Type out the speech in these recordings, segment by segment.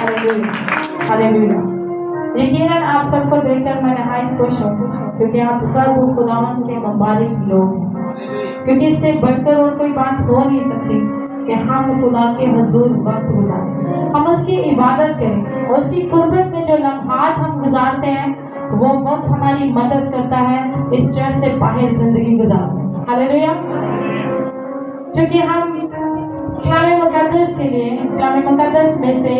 Hallelujah. यकीनन आप सबको देखकर मैं नहायत खुश हूँ, क्योंकि आप सब खुदावंद के मुबारक लोग हैं, क्योंकि इससे बढ़कर और कोई बात हो नहीं सकती कि हम खुदा के हुजूर वक्त गुजारें, हम उसकी इबादत करें, और उसकी कुर्बत में जो लम्हात हम गुजारते हैं वो वक्त हमारी मदद करता है इस चर्च से बाहर जिंदगी गुजारने। हालेलुया। क्योंकि हम कलाम मुकद्दस के लिए, कलाम मुकद्दस में से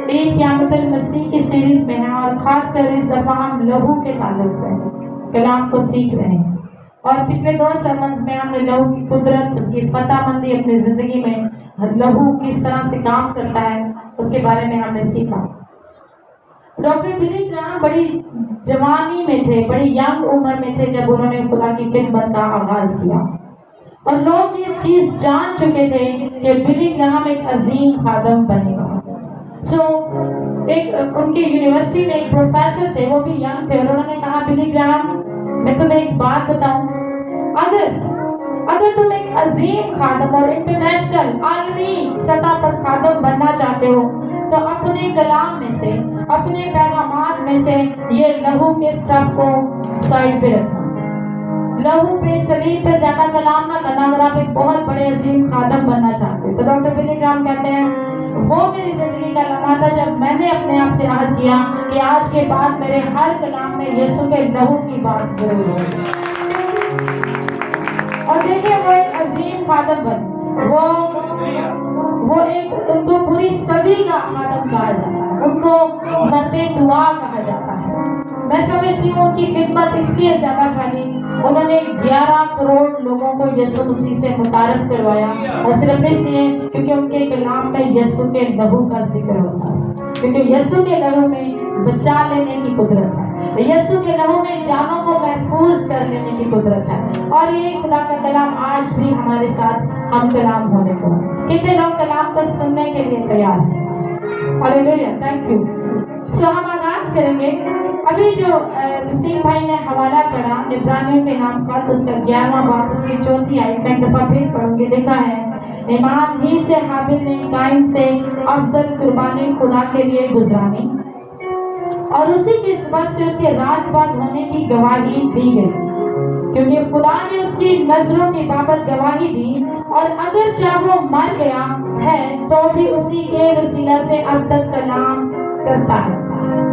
एक क़यामतुल मसीह की सीरीज में है, और खासकर इस दफा हम लहू के ताल्लुक से कलाम को सीख रहे हैं। और पिछले 2 सरमन्स में हमने लहू की कुदरत, उसकी फतहमंदी अपनी जिंदगी में, लहू किस तरह से काम करता है, उसके बारे में हमने सीखा। डॉक्टर बिली ग्राहम बड़ी जवानी में थे, बड़ी यंग उम्र में थे जब उन्होंने खुदा की खिदमत का आगाज किया, और लोग ये चीज जान चुके थे कि बिली ग्राहम एक अजीम खादम बनेगा। एक उनके यूनिवर्सिटी में एक प्रोफेसर थे, वो भी यंग थे, और उन्होंने कहा बिली ग्राहम, मैं तुम्हें एक बात बताऊं, अगर तुम एक अजीम खादम और इंटरनेशनल आलमी सतह पर खादम बनना चाहते हो तो अपने कलाम में से, अपने पैगामात में से ये लहू के स्टफ को साइड पे रखना। लहू पे, सलीब पे ज्यादा कलाम ना करना अगर आप एक बहुत बड़े अजीम खादम बनना चाहते हो। तो डॉक्टर बिली ग्राहम कहते हैं वो मेरी जिंदगी का लम्हा था जब मैंने अपने आप से याद किया कि आज के बाद मेरे हर कलाम में यीशु के लहू की बात जरूर होगी। और देखिए वो एक अजीम खादम बन, वो एक, उनको पूरी सदी का खादम कहा जाता है, उनको मर्दे दुआ कहा जाता है। मैं समझती हूँ उनकी खिदमत इसलिए ज्यादा फैली, उन्होंने 11 करोड़ लोगों को यीशु मसीह से मुतारफ करवाया, और सिर्फ इसलिए क्योंकि उनके कलाम में यीशु के लहू का जिक्र होता है, क्योंकि यीशु के लहू में बचा लेने की कुदरत है, यीशु के लहू में जानों को महफूज कर लेने की कुदरत है। और ये खुदा का कलाम आज भी हमारे साथ हम कलाम होने को, कितने लोग कलाम को सुनने के लिए तैयार हैं? Hallelujah, thank you. सो हम आगाज करेंगे। अभी जो नसीम भाई ने हवाला पढ़ा इब्रानियों के नाम का, उसका 11वां बाब उसकी 4थी आयत में एक दफा फिर पढ़ूंगी। लिखा है, ईमान ही से हाबिल ने काइन से अफजल कुर्बानी खुदा के लिए गुजरानी, और उसी के सबब से उसके रास्तबाज होने की गवाही दी गई, क्योंकि खुदा ने उसकी नजरों की बाबत गवाही दी, और अगर चाहे वो मर गया है तो भी उसी के वसीला से अब तक कलाम करता है।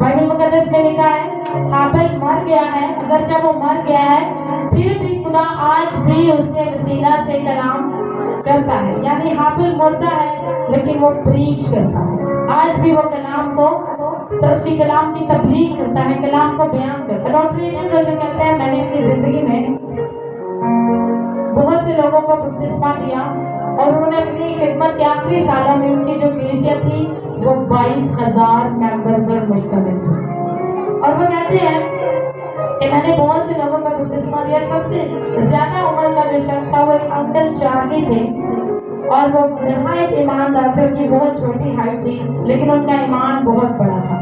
बाइबल मुकद्दस में लिखा है हाबिल मर गया है, अगर चाहे वो मर गया है फिर भी खुदा आज भी उसके वसीला से कलाम करता है। यानी हाबिल मरता है लेकिन वो प्रीच करता है, आज भी वो कलाम को, तो उसकी कलाम की तबलीग करता है, कलाम को बयान करता है। डॉक्टर ईडन रोजर कहते हैं मैंने अपनी जिंदगी में बहुत से लोगों को बपतिस्मा दिया, और उन्होंने अपनी खिदमत के आखिरी सालों में उनकी जो कलीसिया थी वो 22,000 मेंबर पर मुश्तमिल थी। और वो कहते हैं कि मैंने बहुत से लोगों को बपतिस्मा दिया। सबसे ज्यादा उम्र का जो शख्स था वो एक अंकल चार्ली थे, और वो नहायत ईमानदार थे, उनकी बहुत छोटी हाइट थी लेकिन उनका ईमान बहुत बड़ा था।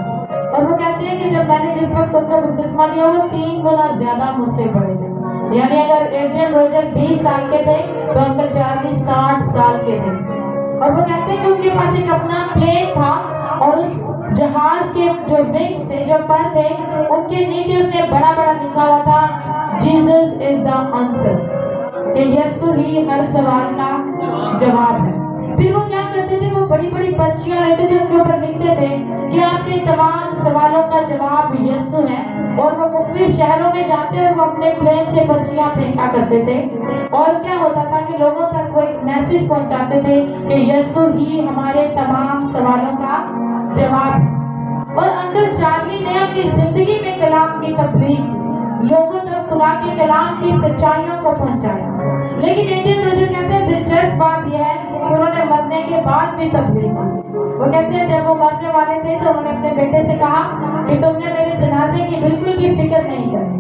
और वो कहते हैं कि जब मैंने जिस वक्त उनको बपतिस्मा दिया वो 3 गुना ज्यादा मुझसे बड़े थे। यानी अगर एड्रियन रोजर 20 साल के थे तो अंकल चार्ली 60 साल के थे। और वो कहते हैं कि उनके पास एक अपना प्लेन था, और उस जहाज के जो विंग्स थे, जो पर थे, उनके नीचे उसने बड़ा बड़ा लिखा हुआ था जीसस इज द आंसर, कि यीशु ही हर सवाल का जवाब है। फिर वो क्या करते थे, वो बड़ी बड़ी पर्चियां लेते थे, उनके ऊपर लिखते थे कि आपके तमाम सवालों का जवाब यीशु है, और वो मुख्तलिफ शहरों में जाते और वो अपने प्लेन से पर्चियां फेंका करते थे। और क्या होता था कि लोगों तक वो एक मैसेज पहुंचाते थे कि यीशु ही हमारे तमाम सवालों का जवाब है। और अंकल चार्ली ने अपनी जिंदगी में कलाम की तबलीग, लोगों तक खुदा के कलाम की सच्चाइयों को पहुंचाया। लेकिन इंडियन रोजर कहते हैं दिलचस्प बात यह है कि उन्होंने मरने के बाद भी तबलीग की। वो कहते हैं जब वो मरने वाले थे तो उन्होंने अपने बेटे से कहा कि तुमने मेरे जनाजे की बिल्कुल भी फिक्र नहीं करनी।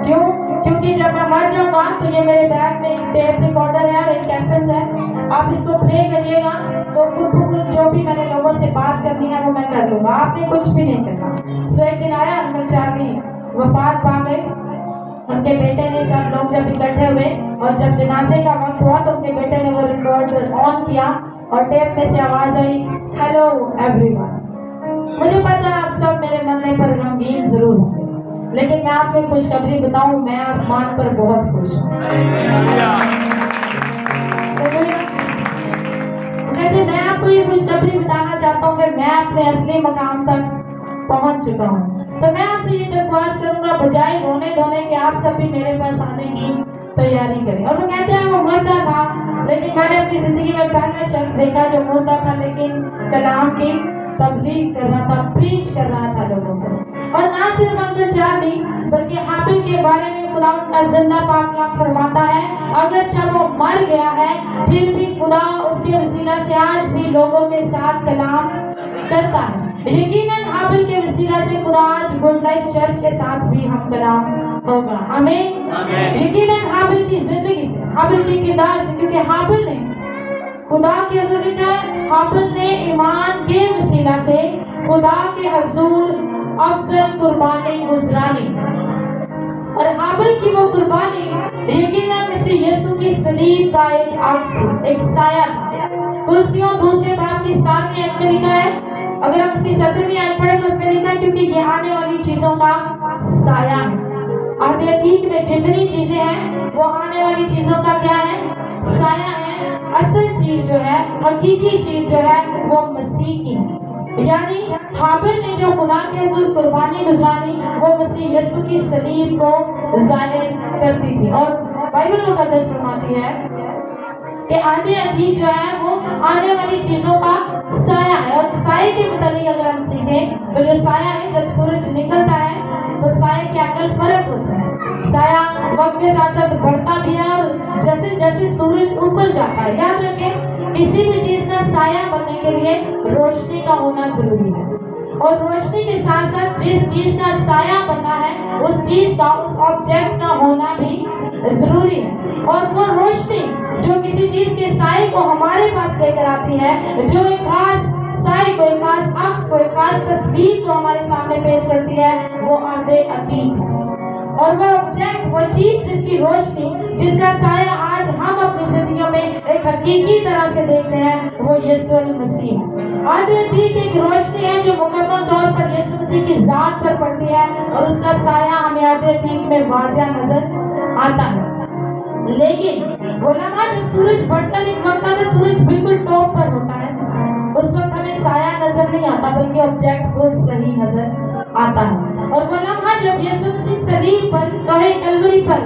क्यों? क्योंकि जब मैं मर जाऊंगा तो ये मेरे बैग में एक टेप रिकॉर्डर है और एक कैसेट है, आप इसको प्ले करिएगा तो खुद जो भी मैंने लोगों से बात करनी है वो मैं कर लूंगा, आपने कुछ भी नहीं करना। सो एक दिन आया अंकल चार्ली वफात पा गए, उनके बेटे ने, सब लोग जब इकट्ठे हुए और जब जनाजे का वक्त हुआ तो उनके बेटे ने वो रिकॉर्डर ऑन किया और टेप में से आवाज आई, हेलो एवरीवन। मुझे पता है आप सब मेरे मरने पर गमगीन जरूर होंगे, लेकिन मैं आपको एक खुशखबरी बताऊं, मैं आसमान पर बहुत खुश हूँ। कहते मैं आपको ये खुशखबरी बताना चाहता हूँ कि मैं अपने असली मकाम तक पहुंच चुका हूँ। तो मैं आपसे ये दरख्वास्त करूंगा, बजाय रोने धोने के आप सब भी मेरे पास आने की तैयारी करें। और वो कहते हैं वो मुर्दा था, लेकिन मैंने अपनी जिंदगी में पहला शख्स देखा जो मुर्दा था लेकिन कलाम की तबलीग कर रहा था, प्रीच कर रहा था लोगों को। और ना सिर्फ अंकल चार्ली बल्कि हाबिल के बारे में खुदावंद का जिंदा पाक कलाम फरमाता है, अगर चाहे वो मर गया है फिर भी खुदा उसके वसीला से आज भी लोगों के साथ कलाम करता है। यकीनन हाबिल के वसीला से खुदा आज गुड लाइफ चर्च के साथ भी हम कलाम होगा। आमीन। यकीनन हाबिल की जिंदगी से, हाबिल के किरदार से, क्योंकि हाबिल ने खुदा के हजूर लिखा है, हाबिल ने ईमान के वसीला से खुदा के हजूर अफजल कुर्बानी गुजरानी। और हाबिल की वो कुर्बानी यकीनन मसीह यीशु की सलीब का एक अक्स, एक साया था। कुलसियों दूसरे बाब की 7वीं आयत में लिखा है, अगर हम उसकी 17वीं आयत पढ़े तो उसमें लिखा है क्योंकि ये आने वाली चीजों का साया है। आधे अतीत में जितनी चीजें हैं वो आने वाली चीजों का क्या है? साया है। असल चीज जो है, हकीकी चीज जो है वो मसीह की है। यानी हाबिल ने जो खुदा के हजूर कुर्बानी गुजारी वो मसीह यीशु की सलीब को जाहिर करती थी। और बाइबल मुकद्दस फरमाती है कि आधे अतीत जो है वो आने वाली चीजों का साया है। और साये के मुताबिक अगर हम सीखें तो जो साया है, जब सूरज निकलता है तो साये के अंदर फर्क होता है। साया वक्त के साथ साथ बढ़ता भी है और जैसे जैसे सूरज ऊपर जाता है। याद रखें, किसी भी चीज का साया बनने के लिए रोशनी का होना जरूरी है। और रोशनी के साथ साथ जिस चीज का साया बना है उस चीज का, उस ऑब्जेक्ट का होना भी जरूरी है। और वो रोशनी जो किसी चीज के साये को हमारे पास लेकर आती है, जो एक खास साये को, एक खास अक्स को, एक खास तस्वीर को हमारे सामने पेश करती है, वो आधे अतीत है। और वो ऑब्जेक्ट, वो चीज जिसकी रोशनी, जिसका साया आज हम अपनी जिंदगियों में एक हकीकी तरह से देखते हैं, वो यीशु मसीह। आधे अतीत एक रोशनी है जो मुकम्मल तौर पर यीशु मसीह की जात पर पड़ती है और उसका साया हमें आधे अतीत में वाज़िह नजर आता है। लेकिन वो लम्हा जब सूरज बढ़ता निकलता है, सूरज बिल्कुल टॉप पर होता है, उस वक्त हमें साया नजर नहीं आता बल्कि ऑब्जेक्ट खुद सही नजर आता है। और वो लम्हा जब यीशु मसीह सलीब पर, कहे कलवरी पर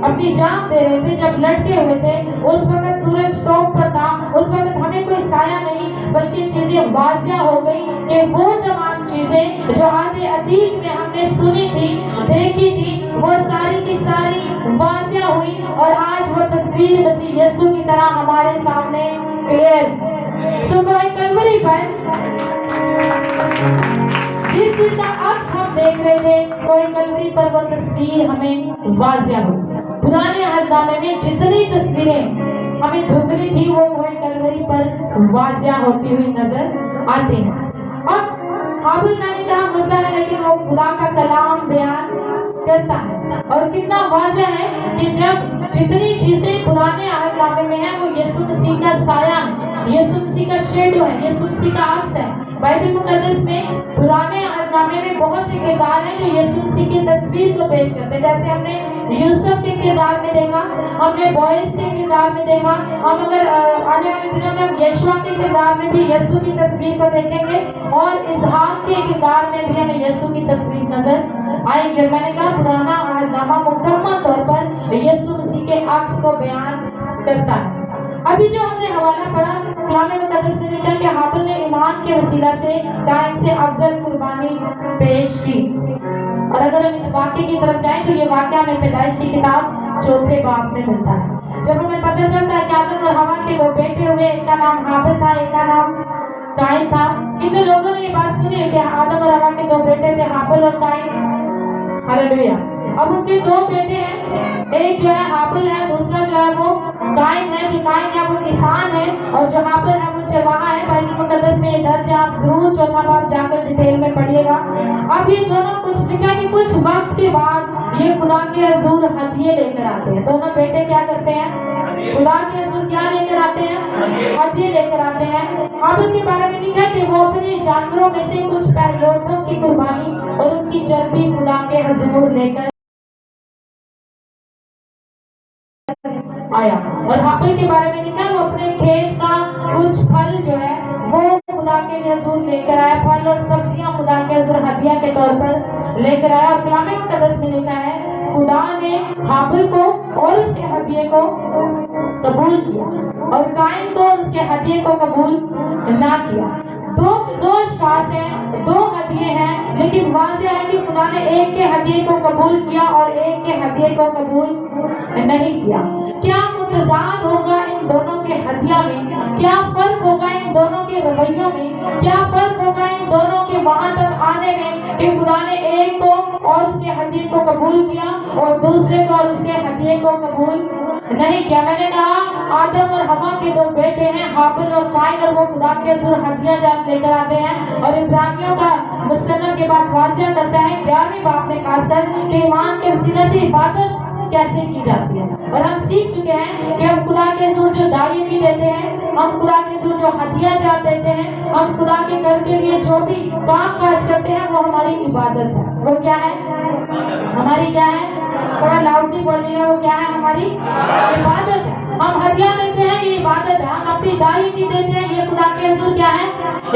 अपनी जान दे रहे थे, जब लटके हुए थे, उस वक्त सूरज टॉप पर था। उस वक्त हमें कोई साया नहीं बल्कि चीजें वाज़िह हो गई कि वो तमाम चीजें जो आधे अतीत में हमने सुनी थी, देखी थी, वो सारी की सारी वाज़िह हुई। और आज वो तस्वीर मसीह यीशु की तरह हमारे सामने क्लियर। सुबह कलवरी पर जिस चीज का अक्स हम देख रहे थे, कोई कलवरी पर वो तस्वीर हमें वाज़िह हुई। पुराने अहदनामे में जितनी तस्वीरें हमें धुंधली थी वो कोई कलवरी पर वाज़िह होती हुई नजर आती है। अब हाबिल मैंने कहा मुर्दा है, लेकिन वो खुदा का कलाम बयान करता है। और कितना वाज़िह है कि जब जितनी चीजें पुराने अहदनामे में है वो यीशु मसीह का साया है, यीशु मसीह का शेडो है, यीशु मसीह का अक्स है। बाइबल मुकद्दस में पुराने अहदनामे में बहुत से किरदार हैं जो यीशु मसीह की तस्वीर को पेश करते हैं। जैसे हमने यूसुफ के किरदार में देखा, हमने बॉयज के किरदार में देखा, हम अगर आने वाले दिनों में हम यशुआ के किरदार में भी यीशु की तस्वीर को देखेंगे और इसहाक के किरदार में भी हमें यीशु की तस्वीर नजर आएगी। मैंने कहा पुराना अहदनामा मुकम्मल तौर पर यीशु मसीह के अक्स को बयान करता है। अभी जो हमने हवाला पढ़ा, कलाम मुकद्दस में लिखा कि हाबिल ने ईमान के वसीला से कायन से अफजल कुर्बानी पेश की। और अगर हम इस वाक्य की तरफ जाएं तो ये वाक्य हमें पैदाइश की किताब 4 बाब में मिलता है। जब हमें पता चलता है कि आदम और हवा के 2 बेटे हुए, एक का नाम हाबिल था, एक का नाम कायन था। कितने लोगों ने ये बात सुनी है कि आदम और हवा के 2 बेटे थे, हाबिल और कायन? हालेलुया। अब उनके 2 बेटे हैं, एक जो है हाबिल है, दूसरा जो है वो कायन है। जो कायन है वो किसान है और जो हाबिल है वो चरवाहा है। बाइबल मुकद्दस में ये दर्ज है, आप जरूर 4वां बाब जाकर डिटेल में पढ़िएगा। अब اب یہ دونوں کچھ لکھا کہ کچھ وقت کے بعد یہ خدا کے حضور ہدیے لے کر آتے ہیں. دونوں بیٹے کیا کرتے ہیں؟ خدا کے حضور کیا لے کر آتے ہیں؟ ہدیے لے کر آتے ہیں. حابل کے بارے میں لکھا کہ وہ اپنے جانوروں میں سے کچھ پہلوٹوں کی قربانی اور ان کی چربی خدا کے حضور لے کر آیا. اور حابل کے بارے میں لکھا وہ اپنے کھیت کا کچھ پھل جو ہے وہ خدا کے حضور لے کر آیا. پھل اور سبزیاں خدا کے حضور ہدیہ کے طور پر لے کر آیا. اور کلام مقدس میں لکھا ہے خدا نے حابل کو اور اس کے ہدیے کو قبول کیا اور قائن کو اس کے ہدیے کو قبول نہ کیا. دو اشخاص ہیں, دو ہدیے ہیں, لیکن واضح ہے کہ خدا نے ایک کے ہدیے کو قبول کیا اور ایک کے ہدیے کو قبول نہیں کیا. کیا متضاد ہوگا ان دونوں کے ہدیہ میں؟ کیا فرق ہوگا ان دونوں کے رویوں میں؟ کیا فرق ہوگا ان دونوں کے وہاں تک آنے میں کہ خدا نے ایک کو اور اس کے ہدیے کو قبول کیا اور دوسرے کو اور اس کے ہدیے کو قبول نہیں کیا؟ میں نے کہا آدم اور حوا کے دو بیٹے ہیں, حابل اور قائن, اور وہ خدا کے حضور ہدیہ جات لے کر آتے ہیں. اور عبرانیوں کا مصنف کے بعد واضح کرتا ہے 11ویں باب میں خاص کر کہ ایمان کے وسیلے سے عبادت کیسے کی جاتی ہے. اور ہم سیکھ چکے ہیں کہ ہم خدا کے حضور جو دعائیں بھی دیتے ہیں, ہم خدا کے حضور جو ہدیہ جات دیتے ہیں, ہم خدا کے گھر کے لیے جو بھی کام کاج کرتے ہیں وہ ہماری عبادت ہے. وہ کیا ہے؟ ہماری کیا ہے؟ تھوڑا لاؤڈلی بولیے گا. وہ کیا ہے؟ ہماری عبادت ہے. ہم ہدیہ دیتے ہیں, یہ عبادت ہے. ہم اپنی دعائیں بھی دیتے ہیں, یہ خدا کے حضور کیا ہے؟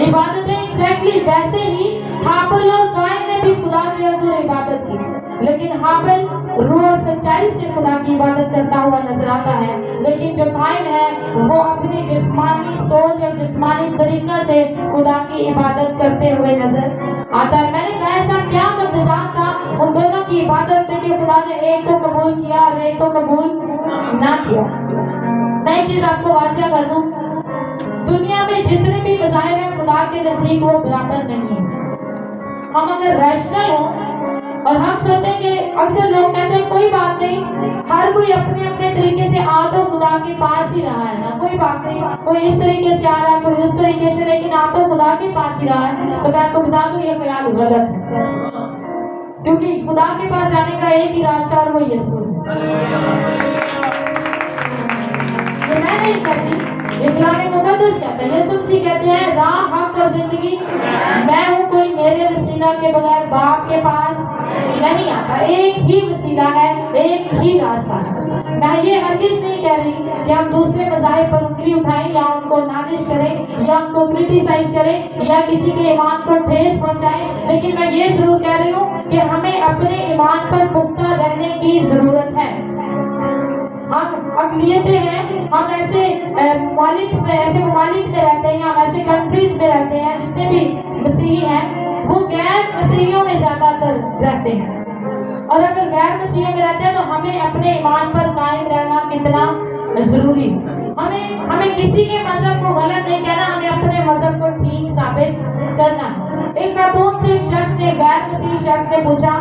عبادت ہے. ایگزیکٹلی ویسے ہی حابل اور قائن نے بھی خدا کے حضور عبادت کی, لیکن حابل روح اور سچائی سے خدا کی عبادت کرتا ہوا نظر آتا ہے, لیکن جو قائن ہے وہ اپنی جسمانی سوچ اور جسمانی طریقہ سے خدا کی عبادت کرتے ہوئے نظر آتا ہے. میں نے کہا ایسا کیا متضاد تھا ان دونوں کی عبادت میں کہ خدا نے ایک کو قبول کیا اور ایک کو قبول نہ کیا؟ میں ایک چیز آپ کو واضح کر دوں, دنیا میں جتنے بھی مذاہب ہیں خدا کے نزدیک وہ برابر نہیں ہیں. ہم اگر ریشنل ہوں اور ہم سوچیں کہ اکثر لوگ کہتے ہیں کوئی بات نہیں, ہر کوئی اپنے اپنے طریقے سے آ تو خدا کے پاس ہی رہا ہے نا, کوئی بات نہیں, کوئی اس طریقے سے آ رہا ہے, کوئی اس طریقے سے, لیکن آپ تو خدا کے پاس ہی رہا ہے. تو میں آپ کو بتا دوں یہ خیال غلط ہے, کیونکہ خدا کے پاس جانے کا ایک ہی راستہ اور وہ یسوع ہے. میں نہیں کہتی, کلام مقدس کہتا ہے, یسوع مسیح کہتے ہیں راہ حق اور زندگی میں ہوں, کوئی میرے وسیلہ کے بغیر باپ کے پاس نہیں آتا. ایک ہی وسیلہ ہے, ایک ہی راستہ ہے. میں یہ ہرگز نہیں کہہ رہی کہ ہم دوسرے مذاہب پر انگلی اٹھائیں یا ان کو نازش کریں یا ان کو کرٹیسائز کریں یا کسی کے ایمان کو ٹھیس پہنچائیں, لیکن میں یہ ضرور کہہ رہی ہوں کہ ہمیں اپنے ایمان پر پختہ رہنے کی ضرورت ہے. ہم اقلیتیں ہیں, ہم ایسے ممالک میں رہتے ہیں, ہم ایسے کنٹریز میں رہتے ہیں جتنے بھی مسیحی ہیں وہ غیر مسیحیوں میں زیادہ تر رہتے ہیں, اور اگر غیر مسیحیوں میں رہتے ہیں تو ہمیں اپنے ایمان پر قائم رہنا کتنا ضروری ہے. ہمیں کسی کے مذہب کو غلط نہیں کہنا, ہمیں اپنے مذہب کو ٹھیک ثابت کرنا. ایک خاتون سے ایک شخص نے, غیر مسیحی شخص نے پوچھا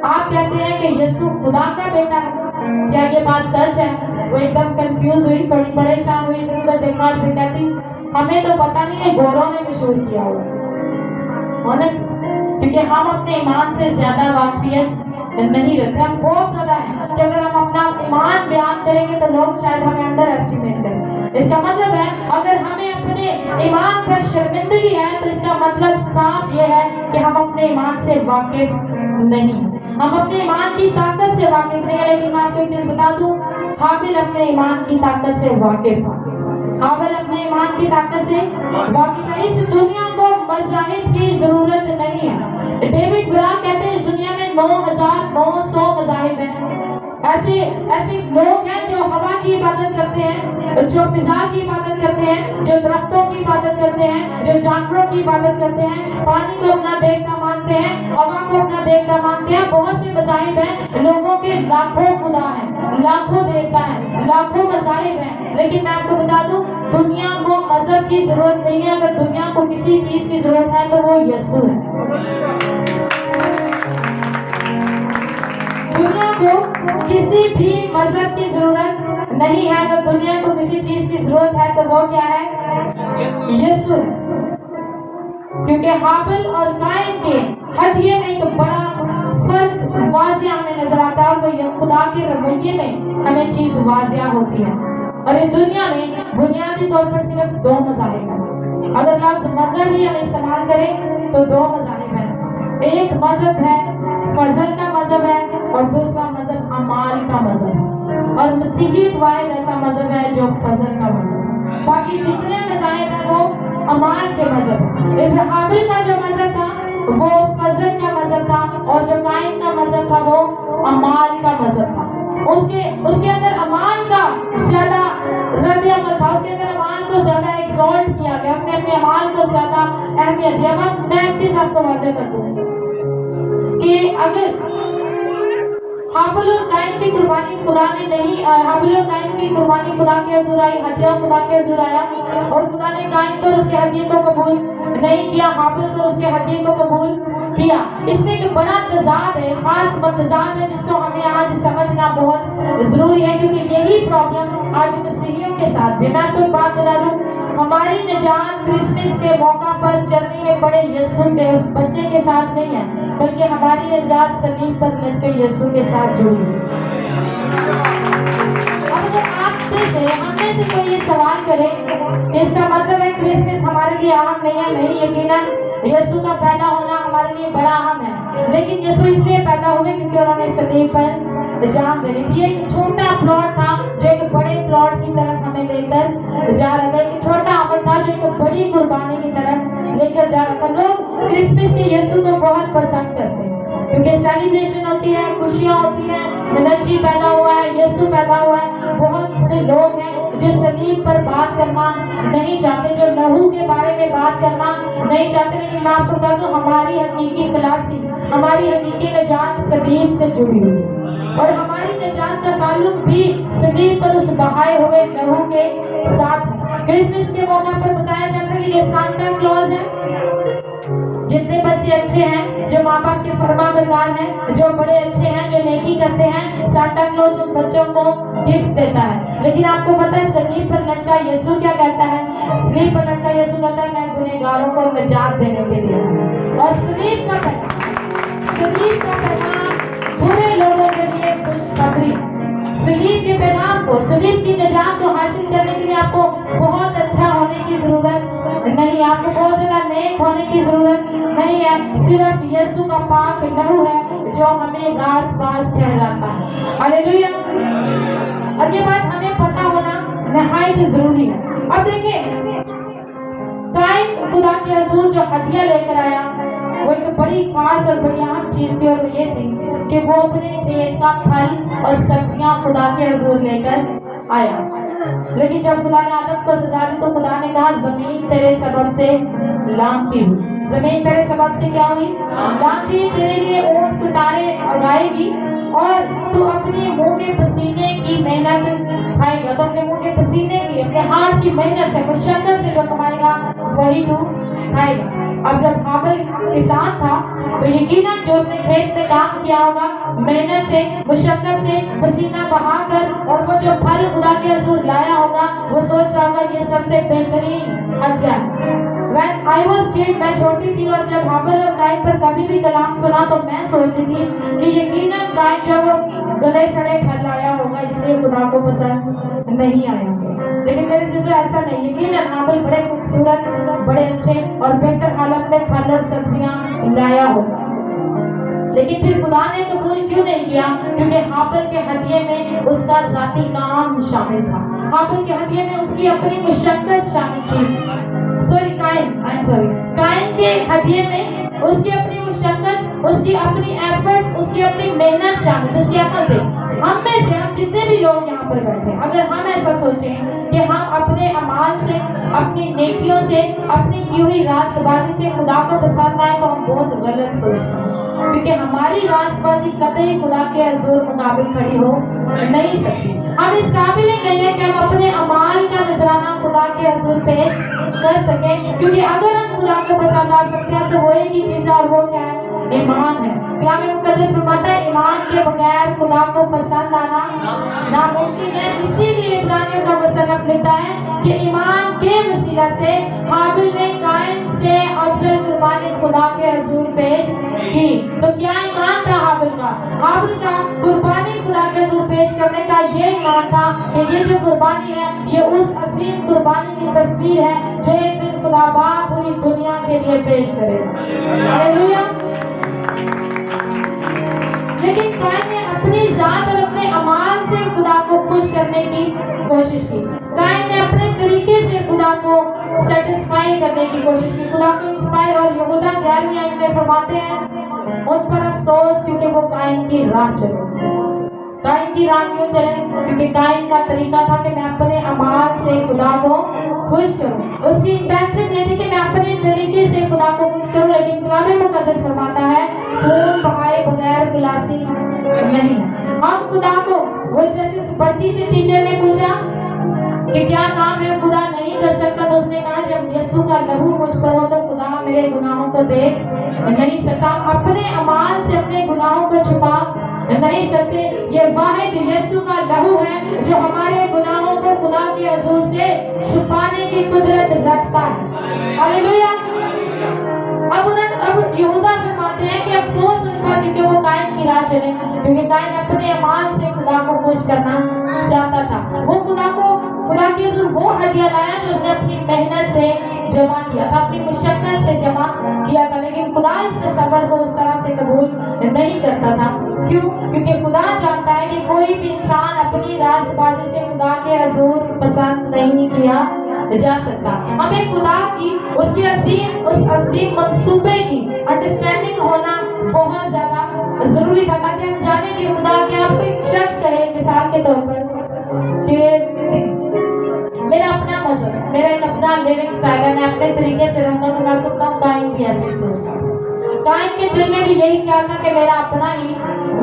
آپ کہتے ہیں کہ یسوع خدا کا بیٹا ہے, کیا یہ بات سچ ہے؟ وہ ایک دم کنفیوز ہوئی, تھوڑی پریشان ہوئی, ادھر ادھر دیکھا اور پھر کہتی ہمیں تو پتہ نہیں ہے, گوروں نے مشہور کیا ہوا, کیونکہ ہم اپنے ایمان سے زیادہ واقفیت نہیں رکھتے. ہم خوف زدہ ہیں کہ اگر ہم اپنا ایمان بیان کریں گے تو لوگ شاید ہمیں انڈر ایسٹیمیٹ کریں. اس کا مطلب ہے اگر ہمیں اپنے ایمان پر شرمندگی ہے تو اس کا مطلب صاف یہ ہے کہ ہم اپنے ایمان سے واقف نہیں, ہم اپنے ایمان کی طاقت سے واقف نہیں ہیں. لیکن میں آپ کو ایک چیز بتا دوں, حابل اپنے ایمان کی طاقت سے واقف ہے, حابل اپنے ایمان کی طاقت سے واقف ہے. اس دنیا کو مذاہب کی ضرورت نہیں ہے. ڈیوڈ براک کہتے ہیں اس دنیا میں 9900 مذاہب ہیں. ایسے لوگ ہیں جو ہوا کی عبادت کرتے ہیں, جو فضا کی عبادت کرتے ہیں, جو درختوں کی عبادت کرتے ہیں, جو جانوروں کی عبادت کرتے ہیں, پانی کو اپنا دیوتا مانتے ہیں, ہوا کو اپنا دیوتا مانتے ہیں. بہت سے مذاہب ہیں, لوگوں کے لاکھوں خدا ہیں, لاکھوں دیوتا ہیں, لاکھوں مذاہب ہیں. لیکن میں آپ کو بتا دوں دنیا کو مذہب کی ضرورت نہیں ہے. اگر دنیا کو کسی چیز کی ضرورت ہے تو وہ یسوع ہے. دنیا کو کسی بھی مذہب کی ضرورت نہیں ہے. اگر دنیا کو کسی چیز کی ضرورت ہے تو وہ کیا ہے؟ یسوع ہے. क्योंकि हाबिल और काइन के हदिये में एक बड़ा फर्क वाजिया हमें नजर आता है, और वो खुदा के रवैये में हमें चीज वाजिया होती है। और इस दुनिया में बुनियादी तौर पर सिर्फ दो मज़ाहिब हैं। अगर लफ्ज़ मजहब ही हम इस्तेमाल करें तो दो मज़ाहिब हैं। एक मजहब है फजल का मजहब है, और दूसरा मजहब अमाल का मजहब है। और मसीहियत वाहिद ऐसा मजहब है जो फजल का मजहब है। बाकी जितने मज़ाहिब हैं वो अमाल के मजहब है। हाबिल का जो मजहब था वो फजल का मजहब था, और जो काइन का मजहब था वो अमाल का मजहब था। उसके अंदर अमाल का ज्यादा रद्द अमल था, उसके अंदर अमाल को ज्यादा एक्सॉल्ट किया गया, उसने अपने अमाल को ज्यादा अहमियत दिया। मैं एक चीज आपको वाज़ेह कर दूं कि अगर हाबिल और काइन की कुर्बानी खुदा ने नहीं, हाबिल और काइन की कुर्बानी खुदा के हुज़ूर आई, हदिया खुदा के हुज़ूर आया, और खुदा ने काइन को उसके हदिये को कबूल नहीं किया, हाबिल को उसके हदिये को कबूल किया। इसमें एक बड़ा तज़ाद है, खास तज़ाद है, जिसको हमें आज समझना बहुत जरूरी है, क्योंकि यही प्रॉब्लम आज मसीहियों के साथ भी। मैं आपको एक बात बता दूं, हमारी निजात क्रिसमस के मौका पर चलने में बड़े यीशु के उस बच्चे के साथ नहीं है, बल्कि हमारी निजात सलीब पर लटके यीशु के साथ जुड़ी है। अब अगर आप हम में से कोई ये सवाल करे कि इसका मतलब है क्रिसमस हमारे लिए अहम नहीं है, नहीं, यकीनन यीशु का पैदा होना हमारे लिए बड़ा अहम है, लेकिन यीशु इसलिए पैदा हुए क्योंकि उन्होंने सलीब पर जान दे दी थी। एक छोटा प्लॉट था जो एक बड़े प्लॉट की तरफ हमें लेकर जा रहा था, एक छोटा अमल था जो एक बड़ी कुर्बानी की तरफ लेकर जा रहा था। लोग क्रिसमस के यीशु को बहुत पसंद करते हैं क्योंकि सेलिब्रेशन होती है, खुशियाँ होती हैं, नजी पैदा हुआ है, यीशु पैदा हुआ है। बहुत से लोग हैं जो सलीब पर बात करना नहीं चाहते, जो लहू के बारे में बात करना नहीं चाहते, लेकिन मैं आपको बता दूं हमारी हकीकी खलासी, हमारी हकीकी निजात सलीब से जुड़ी हुई है, और हमारी निजात का ताल्लुक भी सलीब पर उस बहाए हुए लहू के साथ है। क्रिसमस के मौका पर बताया जाता है कि जो सांता क्लॉज है, जितने बच्चे अच्छे हैं, जो माँ बाप के फरमाबरदार हैं, जो बड़े अच्छे हैं, जो नेकी करते हैं, सांता क्लॉज उन बच्चों को गिफ्ट देता है। लेकिन आपको पता है सलीब पर लटका यीशु क्या कहता है? सलीब पर लटका यीशु कहता है मैं गुनहगारों को निजात देने के लिए। और सलीब का पैगाम बुरे लोगों के लिए खुशखबरी। सलीब के पैगाम को, सलीब की निजात को हासिल करने के लिए आपको बहुत अच्छा होने की जरूरत नहीं, आपको बहुत ज्यादा नेक होने की जरूरत नहीं है। सिर्फ यीशु का पाक लहू है जो हमें रास्त बाज ठहराता है। हालेलुया। और ये बात हमें पता होना नहायत जरूरी है। अब देखिए, काइन खुदा के हुज़ूर जो हदिया लेकर आया वो एक बड़ी खास और बड़ी अहम चीज थी, और ये थी कि वो अपने खेत का फल और सब्जियां खुदा के हुज़ूर लेकर आया। लेकिन जब खुदा ने आदम को सजा दी तो खुदा ने कहा जमीन तेरे सबब से लांघती हुई, जमीन तेरे सबब से क्या हुई? लांघती हुई तेरे लिए ऊंट कटारे उगाएगी, और तू अपने मुंह के पसीने की मेहनत खाएगा। तो अपने मुंह के पसीने की, अपने हाथ की मेहनत से, मुशक्कत से जो कमाएगा वही तू खाएगा। अब जब हाबिल किसान था तो यकीनन जो उसने खेत में काम किया होगा, मेहनत से, मुशक्कत से, पसीना बहाकर, और वो जो फल खुदा के हुज़ूर लाया होगा, वो सोच रहा होगा ये सबसे बेहतरीन हदिया है। When I was kid, मैं छोटी थी, और जब हाबिल और काइन पर कभी भी कलाम सुना तो मैं सोचती थी कि यकीनन काइन जब गले सड़े फल लाया होगा इसलिए खुदा को पसंद नहीं आया। लेकिन मेरे से ऐसा नहीं, यकीनन हाबिल बड़े खूबसूरत, बड़े अच्छे और बेहतर हालत में फल और सब्जियां लाया होगा। लेकिन फिर खुदा ने कबूल क्यों नहीं किया? क्योंकि हाबिल के हदिये में उसका जाती काम शामिल था, हाबिल के हदिये में उसकी अपनी मुशक्कत शामिल थी। काइन के हदिये में उसकी अपनी मुशक्कत, उसकी अपनी एफर्ट्स, उसकी अपनी मेहनत शामिल, उसकी अकल थी। हम में से, हम जितने भी लोग यहाँ पर बैठे हैं, अगर हम ऐसा सोचें कि हम अपने अमाल से, अपनी नेकियों से, अपनी की हुई रास्तबाजी से खुदा को पसंद आए, तो हम बहुत गलत सोचते हैं, क्योंकि हमारी रास्तबाजी कतई खुदा के हुज़ूर मुकाबिल खड़ी हो नहीं सकती। हम इस काबिल नहीं है कि हम अपने अमाल का नजराना खुदा के हुज़ूर पेश कर सकें, क्योंकि अगर हम खुदा को पसंद आ सकते हैं तो वो एक ही चीज़ है, और वो क्या है? ایمان ہے. کلام مقدس فرماتا ہے ایمان کے بغیر خدا کو پسند آنا ناممکن ہے. اسی لیے عبرانیوں کا مصنف لکھتا ہے کہ ایمان کے وسیلہ سے حابل نے قائن سے افضل قربانی خدا کے حضور پیش کی. تو کیا ایمان تھا حابل کا؟ حابل کا قربانی خدا کے حضور پیش کرنے کا یہ ایمان تھا کہ یہ جو قربانی ہے یہ اس عظیم قربانی کی تصویر ہے جو ایک دن خدا باپ پوری دنیا کے لیے پیش کرے گا. ہاللیلویا. لیکن قائن نے اپنی ذات اور اپنے اعمال سے خدا کو خوش کرنے کی کوشش کی. قائن نے اپنے طریقے سے خدا کو سیٹسفائی کرنے کی کوشش کی, خدا کو انسپائر. اور یہودا 11ویں آیت میں فرماتے ہیں ان پر افسوس کیونکہ وہ قائن کی راہ چلے. قائن کی راہ کیوں چلے؟ کیونکہ قائن کا طریقہ تھا کہ میں اپنے اعمال سے خدا کو خوش کروں. اس کی انٹینشن یہ تھی کہ میں اپنے طریقے سے خدا کو خوش کروں. لیکن کلام مقدس فرماتا ہے خون بہائے بغیر خلاصی نہیں ہے. ہم خدا کو, وہ جیسے اس بچی سے ٹیچر نے پوچھا کہ کیا کام ہے خدا نہیں کر سکتا, تو اس نے کہا جب یسوع کا لہو مجھ پر ہو تو خدا میرے گناہوں کو دیکھ نہیں سکتا. اپنے اعمال سے اپنے گناہوں کو چھپا نہیں سکتے. یہ واحد یسوع کا لہو ہے جو ہمارے گناہوں کو خدا کے حضور سے چھپانے کی قدرت رکھتا ہے. ہاللیلویا. اب یہودا فرماتے ہیں کہ افسوس ان پر کیونکہ وہ قائن کی راہ چلے, کیونکہ قائن اپنے اعمال سے خدا کو خوش کرنا چاہتا تھا. وہ خدا کے حضور وہ ہدیہ لایا جو اس نے اپنی محنت سے جمع کیا تھا, اپنی مشقت سے جمع کیا تھا. لیکن خدا اس تصور کو اس طرح سے قبول نہیں کرتا تھا. کیوں؟ کیونکہ خدا چاہتا ہے کہ کوئی بھی انسان اپنی راست بازی سے خدا کے حضور پسند نہیں کیا جا سکتا. ہمیں خدا کی اس عظیم منصوبے کی انڈرسٹینڈنگ ہونا بہت زیادہ ضروری تھا تاکہ ہم جانیں کہ خدا کے آپ کو ایک شخص ہے مثال کے طور پر کہ میرا اپنا مذہب ہے, میرا ایک اپنا لیونگ سٹائل ہے, میں اپنے طریقے سے رہوں گا. تو میں آپ کو بتاؤں قائن بھی ایسے سوچتا ہوں. قائن کے دل میں بھی یہی کیا تھا کہ میرا اپنا ہی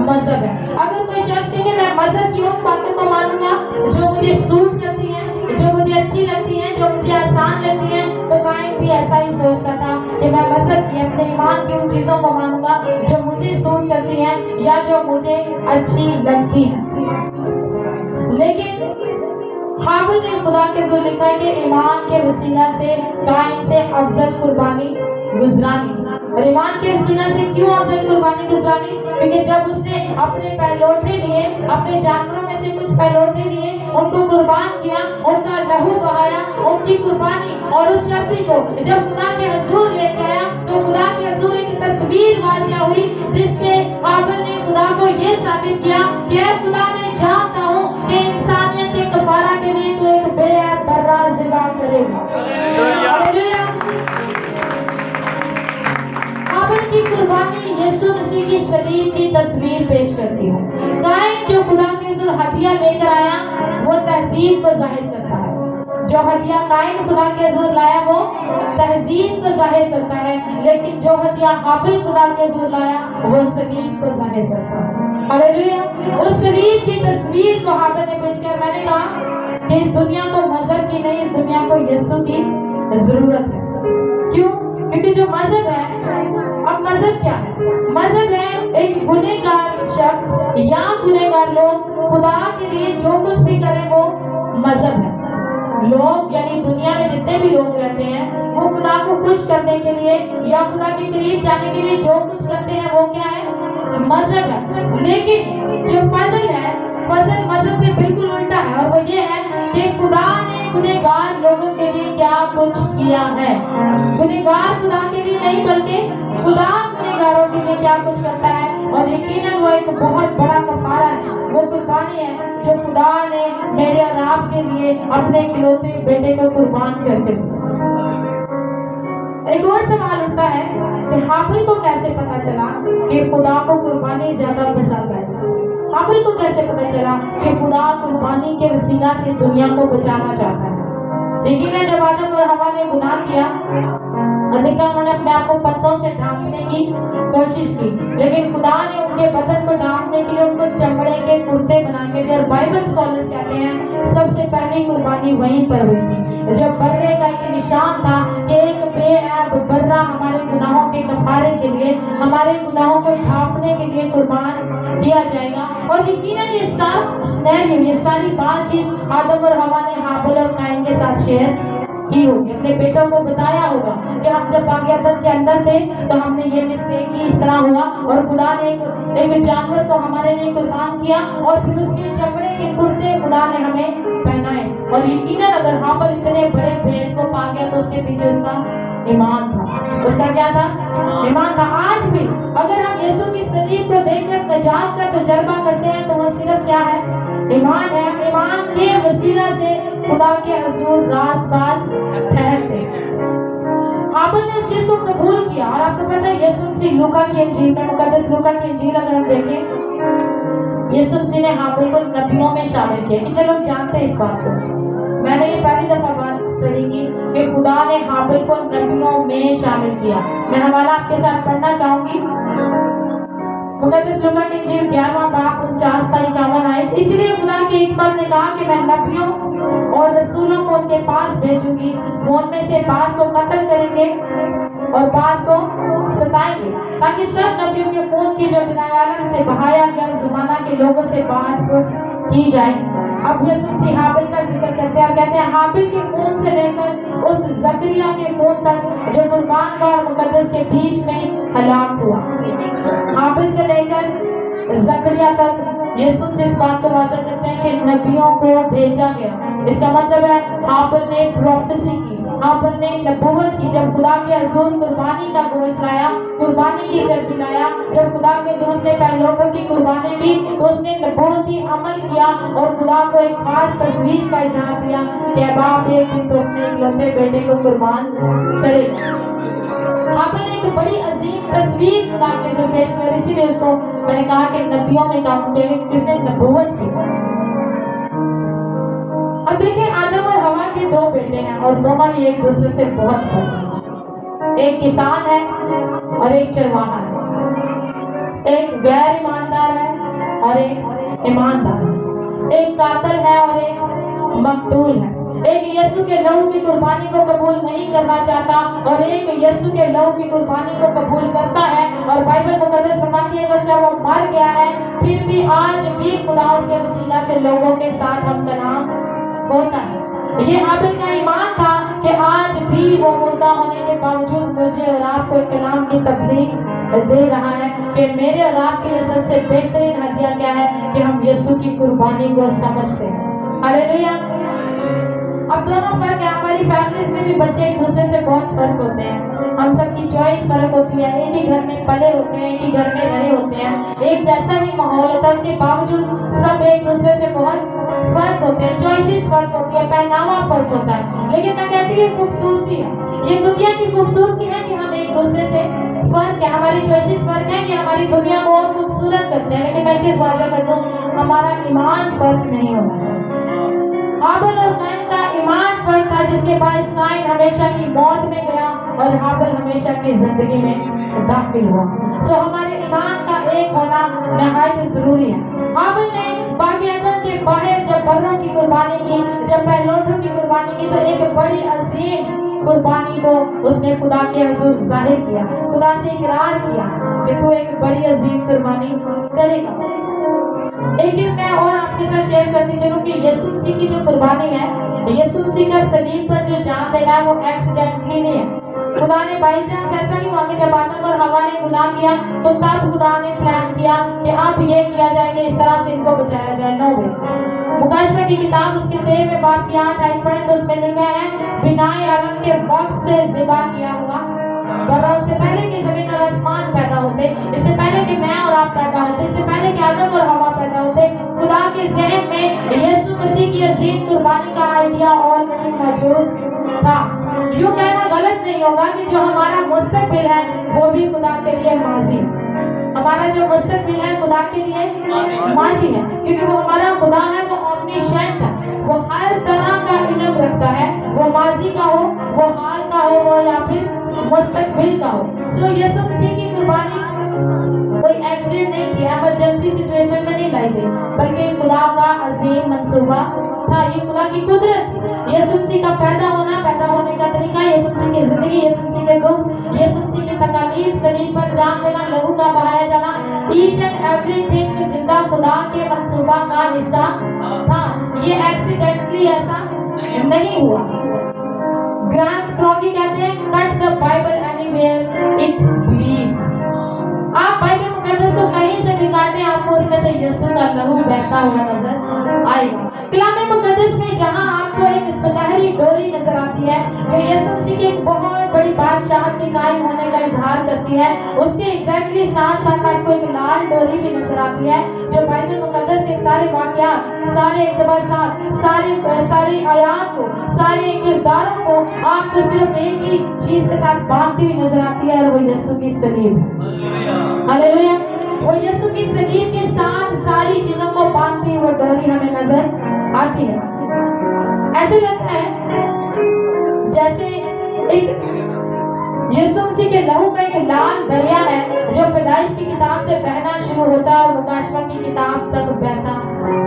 مذہب ہے. اگر کوئی شخص کہ میں مذہب کی ان باتوں کو مانوں گا جو مجھے سوٹ کرتی ہیں, جو مجھے اچھی لگتی ہیں, جو مجھے آسان لگتی ہیں, تو قائن بھی ایسا ہی سوچتا تھا کہ میں مذہب کی اپنے ایمان کی ان چیزوں کو مانوں گا جو مجھے سوٹ کرتی ہیں یا جو مجھے اچھی لگتی ہیں. لیکن حابل نے خدا کے حضور لکھا ہے کہ ایمان کے وسیلہ سے قائن سے افضل قربانی گزرانی. اور ایمان کے وسیلہ سے کیوں افضل قربانی گزرانی؟ کیونکہ جب اس نے اپنے پہلوٹے لیے, اپنے جانوروں میں سے کچھ پہلوٹے لیے, ان کو قربان کیا, ان کا لہو بہایا, ان کی قربانی, اور اس چربی کو جب خدا کے حضور لے کے آیا تو خدا کے حضور ایک تصویر واضح ہوئی جس سے حابل نے خدا کو یہ ثابت کیا کہ اے خدا میں جانتا ہوں کہ انسانیت کے کفارہ کے لیے تو ایک بے عیب برا ذبح کرے گا. ہاللیلویا. حابل کی قربانی یسوع مسیح کی صلیب کی تصویر پیش کرتی ہے. قائن جو خدا کے حضور ہدیہ لے کر آیا وہ تہذیب کو ظاہر کرتا ہے. جو ہدیہ قائن خدا کے حضور لایا وہ تہذیب کو ظاہر کرتا ہے, لیکن جو ہدیہ حابل خدا کے حضور لایا وہ صلیب کو ظاہر کرتا ہے. ہاللیلویا. اس صلیب کی تصویر کو حابل نے پیش کیا. میں نے کہا کہ اس دنیا کو مذہب کی نہیں, اس دنیا کو یسوع کی ضرورت ہے. کیوں؟ کیونکہ جو مذہب ہے, اب مذہب کیا ہے؟ مذہب ہے ایک گنہگار شخص یا گنہگار لوگ خدا کے لیے جو کچھ بھی کریں وہ مذہب ہے. لوگ یعنی دنیا میں جتنے بھی لوگ رہتے ہیں وہ خدا کو خوش کرنے کے لیے یا خدا کے قریب جانے کے لیے جو کچھ کرتے ہیں وہ کیا ہے؟ مذہب ہے. لیکن جو فضل ہے, فضل مذہب سے بالکل الٹا ہے, اور وہ یہ ہے کہ خدا نے گنہگار لوگوں کے لیے کیا کچھ کیا ہے. گنہگار خدا کے لیے نہیں بلکہ خدا گنہگاروں کے لیے کیا کچھ کرتا ہے. اور یقیناً وہ ایک بہت بڑا کفارہ ہے, وہ قربانی ہے جو خدا نے میرے اور آپ کے لیے اپنے اکلوتے بیٹے کو قربان کر کے دیا. ایک اور سوال اٹھتا ہے کہ حابل کو کیسے پتا چلا کہ خدا کو قربانی زیادہ پسند ہے؟ حابل کو کیسے پتا چلا کہ خدا قربانی کے وسیلہ سے دنیا کو بچانا چاہتا ہے؟ لیکن جب آدم اور حوا نے گناہ کیا, और देखा उन्होंने अपने आप को पत्तों से ढांपने की कोशिश की, लेकिन खुदा ने उनके बदन को ढांपने के लिए उनको चमड़े के कुर्ते बना के दिए। और बाइबल स्कॉलर्स कहते हैं सबसे पहली कुर्बानी वहीं पर हुई थी, जब बर्रे का एक निशान था कि एक बेऐब बर्रा हमारे गुनाहों के कफारे के लिए, हमारे गुनाहों को ढांपने के लिए कुर्बान किया जाएगा। और यकीनन ये साफ सिनेरियो, ये सारी बातचीत आदम और हवा ने हाबिल और काइन के साथ शेयर की होगी, अपने बेटों को बताया होगा कि हम जब बाग़ के अंदर थे तो हमने ये मिस्टेक की, इस तरह हुआ, और खुदा ने एक जानवर को हमारे लिए कुर्बान किया और फिर उसके चमड़े के कुर्ते खुदा ने हमें पहनाए। और यकीनन अगर हाबिल इतने बड़े भेद को पा गया तो उसके पीछे उसका ईमान था। उसका क्या था? ईमान था। आज भी अगर हम यीशु की सलीब को देखकर नजात का तजर्बा करते हैं तो वह सिर्फ क्या है? ईमान है। ईमान के वसीला से खुदा के हुजूर रास्त बाज ठहरते हैं। हाबिल ने उस चीज को कबूल किया। और आपको पता है यीशु मसीह लूका की इंजील में, मुकद्दस लूका की इंजील अगर हम देखें, यीशु मसीह ने हाबिल को नबियों में शामिल किया। कितने लोग जानते हैं इस बात को? मैंने ये पहली दफा बात स्टडी की कि खुदा ने हाबिल को नबियों में शामिल किया। मैं हवाला आपके साथ पढ़ना चाहूंगी, मुकद्दस लूका की इंजील 11वां बाब 49 से 51 आए। इसलिए खुदा के हिकमत ने कहा कि मैं नबियों और रसूलों को उनके पास भेजूंगी, वो उनमें से बाज को कत्ल करेंगे और बाज को सताएंगे, ताकि सब नबियों के खून की जो बिनायालम से बहाया गया ज़माना के लोगों से बाज की जाए। अब यीशु मसीह हाबिल का जिक्र करते हैं और कहते हैं हाबिल के खून से लेकर उस जकरिया के खून तक जो कुर्बान का और मुकद्दस के बीच में हलाक हुआ। हाबिल से लेकर जकरिया तक यीशु मसीह इस बात को वाज़ह करते हैं कि नबियों को भेजा गया। इसका मतलब है हाबिल ने प्रोफेसी की, हाबिल ने नबूवत की। जब खुदा के हुजूर कुर्बानी का गोश्त लाया, कुर्बानी की चर्बी लाया, जब खुदा के हुजूर ने पहलोठों की कुर्बानी की तो उसने नबूवती अमल किया और खुदा को एक खास तस्वीर का इज़हार दिया कि बाप एक दिन तो अपने इकलौते बेटे को कुर्बान करेगा। हाबिल एक बड़ी अजीम तस्वीर खुदा के हुजूर पेश कर, इसीलिए उसको मैंने कहा कि नबियों में काम किया, किसने नबूवत की। अब देखिए आदम और हवा के दो बेटे हैं और दोनों ही एक दूसरे से बहुत फर्क है। एक किसान है और एक चरवाहा है, एक गैर ईमानदार है और एक ईमानदार है, एक कातिल है और एक मकतूल है, एक यीशु के लहू की कुर्बानी को कबूल नहीं करना चाहता और एक यीशु के लहू की कुर्बानी को कबूल करता है। और बाइबल मुकद्दस फरमाती है अगर चाहे वो मर गया है फिर भी आज भी खुदा उसके वसीला से लोगों के साथ हम कलाम होता है। ये हाबिल का ईमान था कि आज भी वो मुर्दा होने के बावजूद मुझे और आपको एक कलाम की तबलीग दे रहा है कि मेरे और आपके लिए सबसे बेहतरीन हदिया क्या है कि हम यीशु की कुर्बानी को समझते हैं। हालेलुया। अब दोनों फर्क है, हमारी फैमिलीज में भी बच्चे एक दूसरे से बहुत फर्क होते हैं, हम सबकी चॉइस फर्क होती है, एक ही घर में पले होते हैं, एक ही घर में रहे होते हैं, एक जैसा ही माहौल होता है, उसके बावजूद सब एक दूसरे से बहुत फर्क होते हैं, चॉइसेस फर्क होती है, पहनावा फर्क होता है। लेकिन मैं कहती हूँ खूबसूरती है, ये दुनिया की खूबसूरती है कि हम एक दूसरे से फर्क है, हमारी चॉइसेस फर्क है कि हमारी दुनिया को और खूबसूरत करते हैं। लेकिन मैं किस वादा कर दूं, हमारा ईमान फर्क नहीं होना चाहिए। हाबिल और काइन का ईमान फर्क था जिसके बायस काइन हमेशा की मौत में गया और हाबिल हमेशा की जिंदगी में दाखिल हुआ। सो हमारे ईमान का एक होना नहायत जरूरी है। हाबिल ने बाग़ अदन के बाहर जब बर्रों की कुर्बानी की, जब पहलोठों की कुर्बानी की, तो एक बड़ी अजीम कुर्बानी को उसने खुदा के हुजूर जाहिर किया, खुदा से इकरार किया कि तू एक बड़ी अजीम कुर्बानी करेगा। एक चीज मैं और आपके साथ शेयर करती चलूं कि यीशु मसीह की जो कुर्बानी है, यीशु मसीह का सलीब पर जो जान देना है वो एक्सीडेंटली नहीं है। खुदा ने बाई चांस ऐसा नहीं हुआ कि जब आदम और हवा ने गुनाह किया तो तब खुदा ने प्लान किया कि अब ये किया जाए कि इस तरह से इनको बचाया जाए। नो वे। मुकाशवा की किताब उसके 13वें बाब की 8 आयत पढ़ें तो उसमें लिखा है बिनाए आलम के वक्त से ज़िबा किया हुआ बर्रा, इससे पहले कि जमीन और आसमान पैदा होते, इससे पहले कि मैं और आप पैदा होते, इससे पहले कि आदम और हवा पैदा होते, खुदा के ज़हन में यीशु मसीह की अजीम कुर्बानी का आइडिया ऑलरेडी मौजूद था। यूँ कहना गलत नहीं होगा कि जो हमारा मुस्तकबिल है वो भी खुदा के लिए माजी है। हमारा जो मुस्तकबिल है खुदा के लिए माजी है, क्योंकि वो हमारा खुदा है, वो ओमनीशेंट है, वो हर तरह का इल्म रखता है, वो माजी का हो, वो हाल का हो या फिर मुस्तकबिल का हो। सो यीशु मसीह की कुर्बानी कोई एक्सीडेंट नहीं थी, इमरजेंसी सिचुएशन में नहीं लाई गई, बल्कि खुदा का अजीम मंसूबा था, ये खुदा की कुदरत थी। यीशु मसीह का पैदा होने का तरीका, यीशु मसीह की जिंदगी, यीशु मसीह के दुख, यीशु मसीह की तकालीफ, शरीर पर जान देना, लहू का बहाया जाना, ईच एंड एवरीथिंग जिंदा खुदा के मंसूबा का हिस्सा था। ये एक्सीडेंटली ऐसा नहीं हुआ। ग्रांट स्ट्रॉन्गी कहते हैं, cut the Bible anywhere it bleeds. आप बाइबल मुकद्दस को कहीं से भी काटें, आपको उसमें से यीशु का लहू बहता हुआ नजर आएगा। कलाम मुकद्दस में जहां आपको एक सुनहरी डोरी नजर आती है जो यीशु मसीह की एक बहुत बड़ी बादशाह के कायम होने का इजहार करती है, उसके एग्जैक्टली साथ साथ आपको एक लाल डोरी भी नजर आती है जो बाइबल मुकद्दस के सारे वाकयात, सारे इक़्तिबासात, सारे आयात को, सारे किरदारों को आपको सिर्फ एक ही चीज के साथ बांधती हुई नजर आती है, और वो यीशु की सलीब। हालेलुया। वो यीशु की सलीब के साथ सारी चीजों को बांधती हुई डोरी हमें नजर आती है। ऐसे लगता है जैसे एक यीशु मसीह के लहू का एक लाल दरिया है जो पैदाइश की किताब से बहना शुरू होता है और मुकाशवा की किताब तक बहता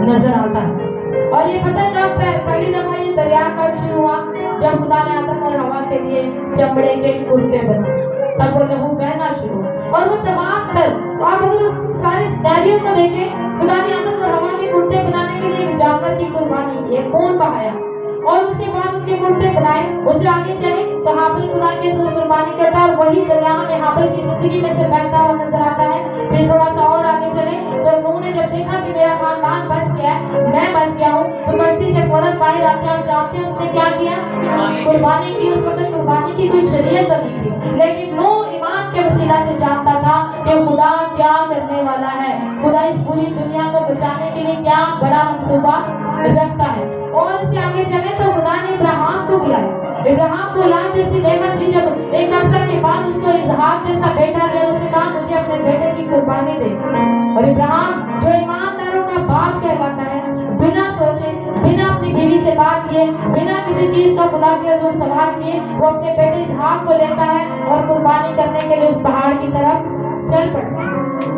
नजर आता है। और ये पता है कब पहली दफा ये दरिया कब शुरू हुआ? जब खुदा ने आदम और हवा के लिए चमड़े के कुर्ते बनाए, तब वो लहू बहना शुरू हुआ। और वो तमाम कर आप अगर उस सारे सिनेरियो को देखें, खुदा ने आदम और हवा के कुर्ते बनाने के लिए एक जानवर की कुर्बानी की, एक खून बहाया, और उसके बाद उनके कुर्ते बनाए। उससे आगे चले तो हाबिल खुदा के साथ कुर्बानी करता है, और वही दरिया में हाबिल की जिंदगी में से बहता हुआ नजर आता है। फिर थोड़ा सा और आगे चले तो नूह ने जब देखा कि मेरा खानदान बच गया है, मैं बच गया हूँ, तो कश्ती से फौरन बाहर आते हैं। आप जानते हैं उसने क्या किया? कुर्बानी की। उस वक्त कुर्बानी की कोई शरीयत तो नहीं थी, लेकिन नूह ईमान के वसीला से जानता था कि खुदा क्या करने वाला है, खुदा इस पूरी दुनिया को बचाने के लिए क्या बड़ा मंसूबा रखता है। और इससे आगे चले तो खुदा ने इब्राहिम को बुलाया। इब्राहिम को लाम जैसी नेमत थी, जब एक अरसा के बाद उसको इसहाक जैसा बेटा दिया, उसने कहा मुझे अपने बेटे की कुर्बानी दे। और इब्राहिम जो ईमानदारों का बाप कहलाता है, बिना सोचे, बिना अपनी बीवी से बात किए, बिना किसी चीज का खुदा के जो सवाल किए, वो अपने बेटे इसहाक को लेता है और कुर्बानी करने के लिए उस पहाड़ की तरफ चल पड़ता है।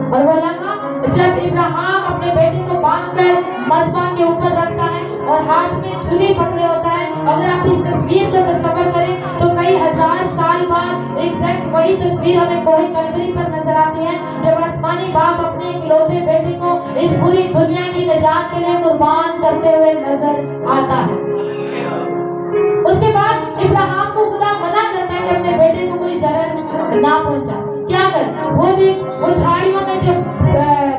और वो लम्हा जब इब्राहिम अपने बेटे को बांधकर मज़बा के ऊपर रखता है और हाथ में छुरी पकड़े होता है, अगर आप इस तस्वीर को तस्वर करें तो कई हजार साल बाद एग्जैक्ट वही तस्वीर हमें कोहे कलवरी पर नजर आती है, जब आसमानी बाप अपने इकलौते बेटे को इस पूरी दुनिया की निजात के लिए कुर्बान करते हुए नजर आता है। उसके बाद इब्राहिम को खुदा मना करता है कि अपने बेटे को कोई जरर ना पहुंचा। क्या कर? वो देख, वो झाड़ियों में जो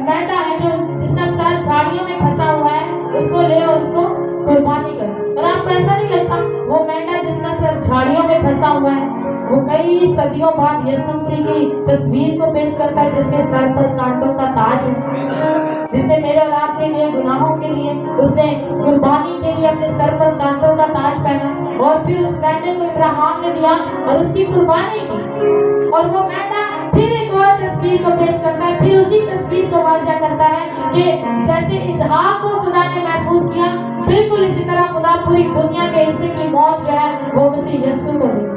मेंढा है, जो जिसका सर झाड़ियों में फंसा हुआ है, उसको ले और उसको कुर्बानी कर। और आपको ऐसा नहीं लगता वो मेंढा जिसका सर झाड़ियों में फंसा हुआ है, वो कई सदियों बाद यीशु मसीह की तस्वीर को पेश करता है, जिसके सर पर कांटों का ताज है, जिसने मेरे और आपके लिए, गुनाहों के लिए, उसने कुर्बानी के लिए अपने सर पर कांटों का ताज पहना। और फिर उस मेंढे को इब्राहिम ने दिया और उसकी कुर्बानी की। और वो मेंढा फिर एक और तस्वीर को पेश करता है, फिर उसी तस्वीर को वाज़ह करता है कि जैसे इसहाक को खुदा ने महफूज किया, बिल्कुल इसी तरह खुदा पूरी दुनिया के हिस्से की मौत जो है वो मसीह यीशु को देगा।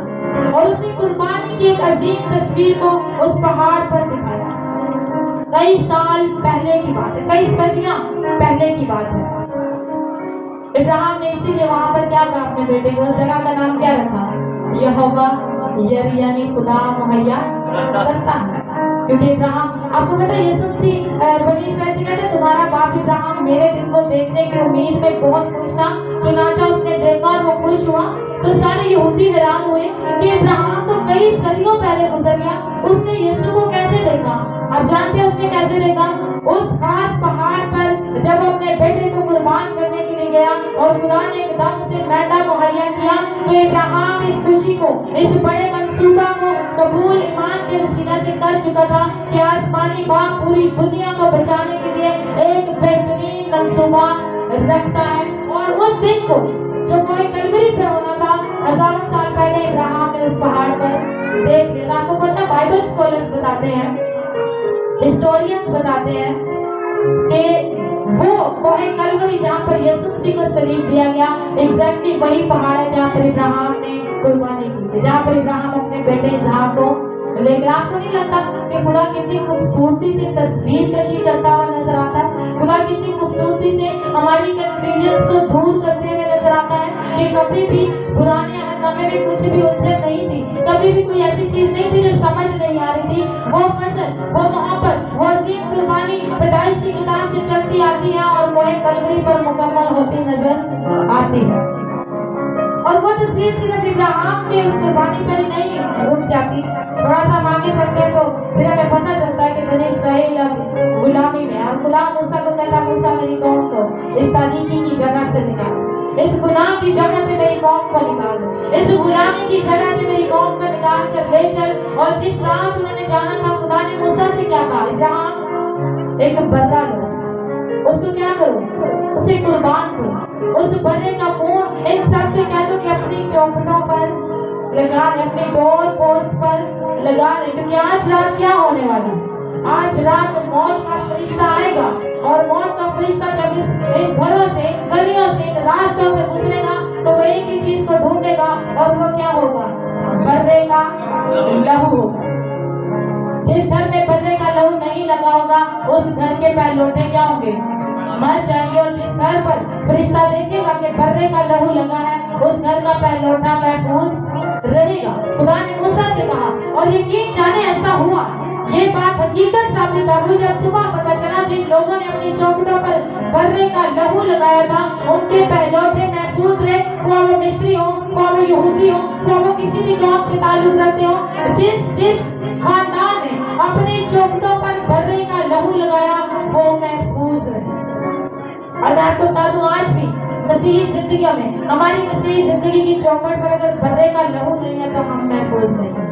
और उसने कुर्बानी की एक अजीम तस्वीर को उस पहाड़ पर दिखाया। कई साल पहले की बात है, कई सदियां पहले की बात है। इब्राहिम ने इसीलिए वहां पर क्या कहा अपने बेटे को? उस जगह का नाम क्या रखा? यहोवा यरी, यानी खुदा मुहैया करता है। क्योंकि इब्राहिम, आपको पता है यीशु मसीह बनी इस्राएल से कहते तुम्हारा बाप इब्राहिम मेरे दिन को देखने की उम्मीद में बहुत खुश था, चुनाचा उसने देखा और वो खुश हुआ। तो सारे यहूदी हैरान हुए कि इब्राहिम तो कई सदियों पहले गुजर गया, उसने यीशु को कैसे देखा? आप जानते हैं उसने कैसे देखा? उस खास पहाड़ पर जब अपने बेटे को कुर्बान करने के लिए गया और खुदा ने एकदम से मेंढा मुहैया किया, तो इब्राहिम इस खुशी को, इस बड़े मंसूबा को कबूल ईमान के वसीला से कर चुका था कि आसमानी बाप पूरी दुनिया को बचाने के लिए एक बेहतरीन मंसूबा रखता है। और उस दिन को जो कोई कलवरी पे होना था, हजारों साल पहले इब्राहिम ने उस पहाड़ पर देख लिया। आपको पता, बाइबल स्कॉलर्स बताते हैं, हिस्टोरियंस बताते हैं कि वो कोहे कलवरी जहाँ पर यीशु मसीह को सलीब दिया गया, एग्जैक्टली वही पहाड़ है जहाँ पर इब्राहिम ने कुर्बानी की थी, जहाँ पर इब्राहिम अपने बेटे इसहाक को लेकर। आपको नहीं लगता कि खुदा कितनी खूबसूरती से तस्वीर कशी करता हुआ नजर आता है? खुदा कितनी खूबसूरती से हमारी कंफ्यूजन को दूर करते हुए नजर आता है कि कभी भी पुराने अहदनामे में कुछ भी उलझन नहीं थी, कभी भी कोई ऐसी चीज नहीं थी जो समझ नहीं आ रही थी। वो फसल, वो मोहब्बत, वो अजीम कुर्बानी पैदाइश की किताब से चलती आती है और मोहे कलवरी पर मुकम्मल होती नजर आती है। और वो तस्वीर सिर्फ इब्राहिम के उस कुर्बानी पर ही नहीं रुक जाती। थोड़ा सा आगे चलते हैं तो फिर हमें पता चलता है कि बने इस्राएल अब गुलामी में, और खुदा मूसा को कहता, मूसा मेरी कौम को इस तारीकी की जगह से निकाल, इस गुनाह की जगह से मेरी कौम को निकाल, इस गुलामी की जगह से मेरी कौम को निकाल कर ले चल। और जिस रात उन्होंने जाना था, खुदा ने मूसा से क्या कहा, इब्राहिम एक बर्रा लो, उसको क्या करो, उसे कुर्बान करो। उस बर्रे का खून एक सबसे कह दो कि अपनी चौखटों पर लगा ले, अपनी डोर पोस्ट पर लगा ले, क्योंकि आज रात क्या होने वाला, आज रात मौत का फरिश्ता आएगा। और मौत का फरिश्ता जब इन घरों से, गलियों से, इन रास्तों से गुजरेगा तो वो एक ही चीज को ढूंढेगा, और वो क्या होगा, बर्रे का लहू होगा। जिस घर में बर्रे का लहू नहीं लगा होगा उस घर के पैलोटे क्या होंगे, मर जाएंगे। और जिस घर पर फरिश्ता देखेगा कि बर्रे का लहू लगा है, उस घर का पैलोटा महफूज रहेगा। खुदा ने मूसा से कहा, और यकीन जाने ऐसा हुआ, ये बात हकीकत साबित हुई जब सुबह पता चला जिन लोगों ने अपनी चौखटों पर बर्रे का लहू लगाया था उनके पैलोटे महफूज रहे। वो मिस्री हो, वो यहूदी हो, वो किसी भी कौम से ताल्लुक रखते हो, जिस खानदान ने अपनी चौखटों पर बर्रे का लहू लगाया वो महफूज रहे। और मैं आपको बता दूं, आज भी मसीही जिंदगियों में, हमारी मसीही जिंदगी की चौखट पर अगर बर्रे का लहू नहीं है तो हम महफूज नहीं।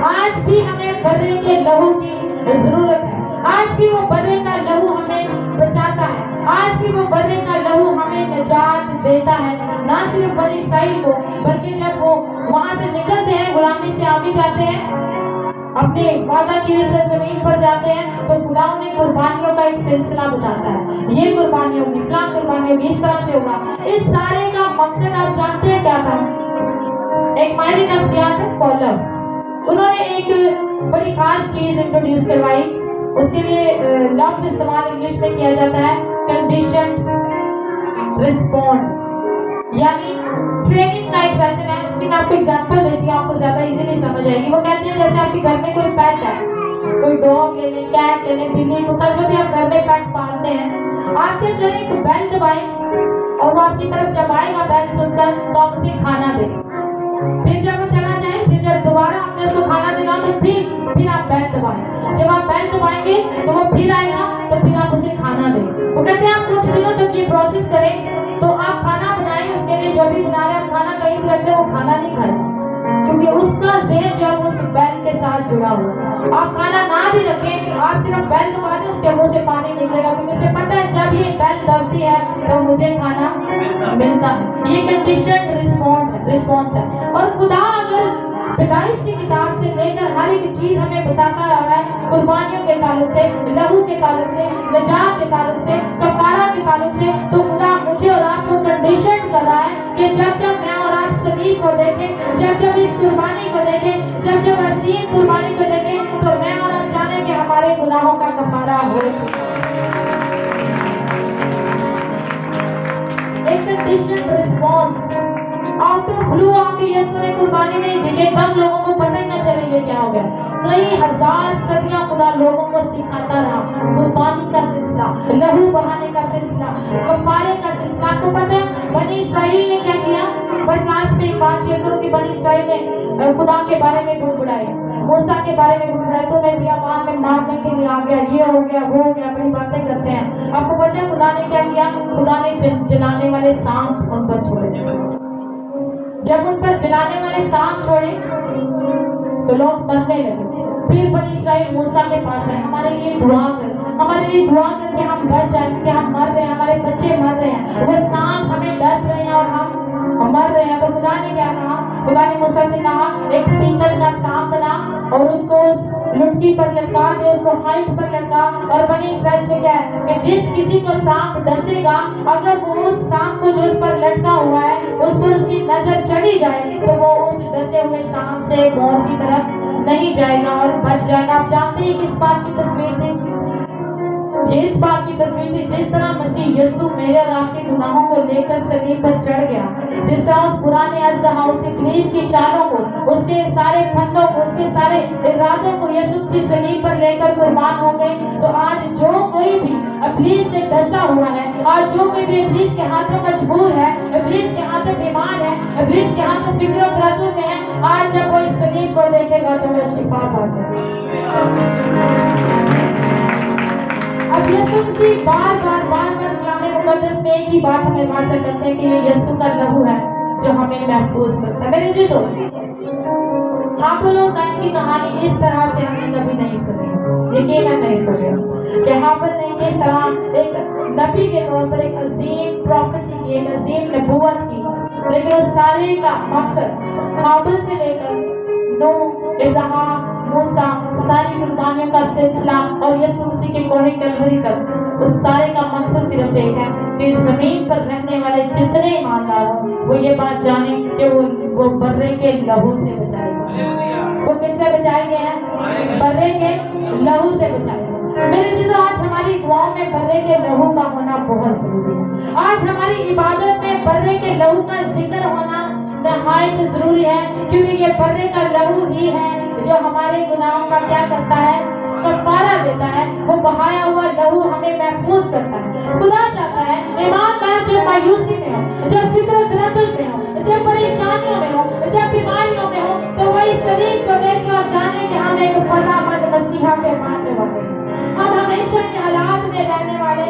आज भी हमें बर्रे के लहू की जरूरत है। आज भी वो बर्रे का लहू हमें बचाता है। आज भी वो बर्रे का लहू हमें निजात देता है, ना सिर्फ बनी इस्राएल को, बल्कि जब वो वहां से निकलते हैं, गुलामी से आगे जाते हैं, अपने वादा की हुई जमीन पर जाते हैं, तो खुदा उन्हें कुर्बानियों का एक सिलसिला बताता है। ये कुर्बानी होगी, फलां कुर्बानी होगी, इस तरह से होगा। इस सारे का मकसद आप जानते हैं क्या था? एक माहिर नफ्सियात है पॉलव, उन्होंने एक बड़ी खास चीज इंट्रोड्यूस करवाई। उसके लिए लफ्ज इस्तेमाल इंग्लिश में किया जाता है कंडीशन रिस्पॉन्ड, यानी ट्रेनिंग का एक सेशन है। उसकी मैं आपको एग्जांपल देती हूँ, आपको ज्यादा इजीली समझ आएगी। वो कहते हैं जैसे आपके घर में कोई पेट है, कोई डॉग ले लें, कैट ले लें, बिल्ली, कुत्ता, जो भी आप घर में पेट पालते हैं, आपके घर एक बेल दबाएं और वो आपकी तरफ जब आएगा बेल सुनकर तो आप उसे खाना दें। फिर जब वो चला जाए, फिर जब दोबारा आपने उसको खाना देना तो फिर आप बेल दबाएं। जब आप बेल दबाएंगे तो वो फिर आएगा, तो फिर आप उसे खाना दें। वो कहते हैं आप कुछ दिनों तक ये प्रोसेस करें, तो आप खाना बनाएं, उसके लिए जो भी बना रहे हैं खाना, कहीं भी रखते वो खाना नहीं खाए, क्योंकि उसका ज़हन जो है उस बेल के साथ जुड़ा हुआ। आप खाना ना भी रखें, आप सिर्फ बेल दबा दें, उसके मुंह से पानी निकलेगा, क्योंकि उसे पता है जब ये बेल दबती है तो मुझे खाना मिलता है। ये कंडीशन रिस्पॉन्स है। और खुदा अगर पैदाइश की किताब से लेकर हर एक चीज हमें बताता आ रहा है, कुर्बानियों के ताल्लुक से, लहू के ताल्लुक से, निजात के ताल्लुक से, कफारा के ताल्लुक से, तो खुदा मुझे और आपको कंडीशन कर रहा है कि जब मैं और आप सलीब को देखें, जब इस कुर्बानी को देखें, जब असीम कुर्बानी को देखें, तो मैं और आप जाने कि हमारे गुनाहों का कफारा हो चुका है। एक condition response out of blue आके यीशु ने कुर्बानी नहीं दी, एकदम लोगों को पता ही न चलेंगे क्या हो गया। कई हजार सदियां खुदा लोगों को सिखाता रहा, कुर्बानी का सिलसिला, लहू बहाने का सिलसिला, कफारे का सिलसिला। आपको पता है बनी इस्राएल ने क्या किया? बस लास्ट में 5-6 करोड़ की बनी इस्राएल ने खुदा के बारे में बुड़बुड़ाए, मूसा के बारे में बुड़बुड़ाए, तो मैं बियाबान में मारने के लिए आ गया, ये हो गया, वो हो गया, अपनी बातें करते हैं। आपको पता है खुदा ने क्या किया? खुदा ने जलाने वाले सांप उन पर छोड़े। जब उन पर जलाने वाले सांप छोड़े तो लोग मरने लगे। फिर बनी इस्राएल मूसा के पास है, हमारे लिए दुआ कर, हमारे लिए दुआ कर के हम बच जाए, क्योंकि हम मर रहे हैं, हमारे बच्चे मर रहे हैं, वो सांप हमें डस रहे हैं और हम मर रहे हैं। तो खुदा ने क्या कहा? खुदा ने मूसा से कहा एक पीतल का सांप बना और उसको उस लुटकी पर लटका दे, उसको हाइट पर लटका, और बनी इस्राएल से क्या है कि जिस किसी को सांप डसेगा, अगर वो उस सांप को जो उस पर लटका हुआ है उस पर उसकी नजर चढ़ी जाए तो वो उस डसे हुए सांप से मौत की तरफ नहीं जाएगा और बच जाएगा। आप जानते हैं किस बात की तस्वीर थी? इस बात की तस्वीर थी जिस तरह मसीह यीशु मेरे और आपके गुनाहों को लेकर सलीब पर चढ़ गया, जिस तरह उस पुराने अज़दहा, उस इब्लीस की चालों को, उसके सारे फंदों को, उसके सारे इरादों को यीशु मसीह सलीब पर लेकर कुर्बान हो गए। तो आज जो कोई भी इब्लीस से डसा हुआ है, आज जो कोई भी इब्लीस के हाथों मजबूर है, इब्लीस के हाथों बीमार है, इब्लीस के हाथों फिक्र दर्द में है, आज जब वो इस सलीब को देखेगा तो वो शिफा पा जाएगा। अब यीशु मसीह बार बार कलाम मुकद्दस में एक ही बात हमें वाज़ह करते हैं कि ये यीशु का लहू है जो हमें महफूज करता है। मेरे जी तो हाबल और कैन की कहानी इस तरह से हमने कभी नहीं सुनी, यकीनन नहीं सुनी कि हाबल ने किस तरह एक नबी के तौर पर एक अजीम प्रोफेसी की, एक अजीम नबूवत की, लेकिन उस सारे का मकसद हाबल से लेकर नूह, इब्राहिम, मूसा, सारी कुर्बानियों का सिलसिला और यीशु मसीह के कोहे कलवरी तक, उस सारे का मकसद सिर्फ एक है कि जमीन पर रहने वाले जितने ईमानदार हो वो ये बात जाने कि वो बर्रे के लहू से बचाए गए। वो किससे बचाए गए हैं? बर्रे के लहू से बचाए गए। मेरे चीजों, आज हमारी दुआओं में बर्रे के लहू का होना बहुत जरूरी है। आज हमारी इबादत में बर्रे के लहू का जिक्र होना नहायत जरूरी है, क्योंकि ये बर्रे का लहू ही है जो हमारे गुनाहों का क्या करता है? कफारा देता है। वो बहाया हुआ लहू हमें महफूज करता है। खुदा चाहता है ईमानदार जो मायूसी में हो, जब फिक्र दर्द में हो, जब परेशानियों में हो, जब बीमारियों में हो, तो वही सलीब को देख और जाने कि हम एक फलामंद मसीहा के मानने वाले हैं। हम हमेशा इन हालात में रहने वाले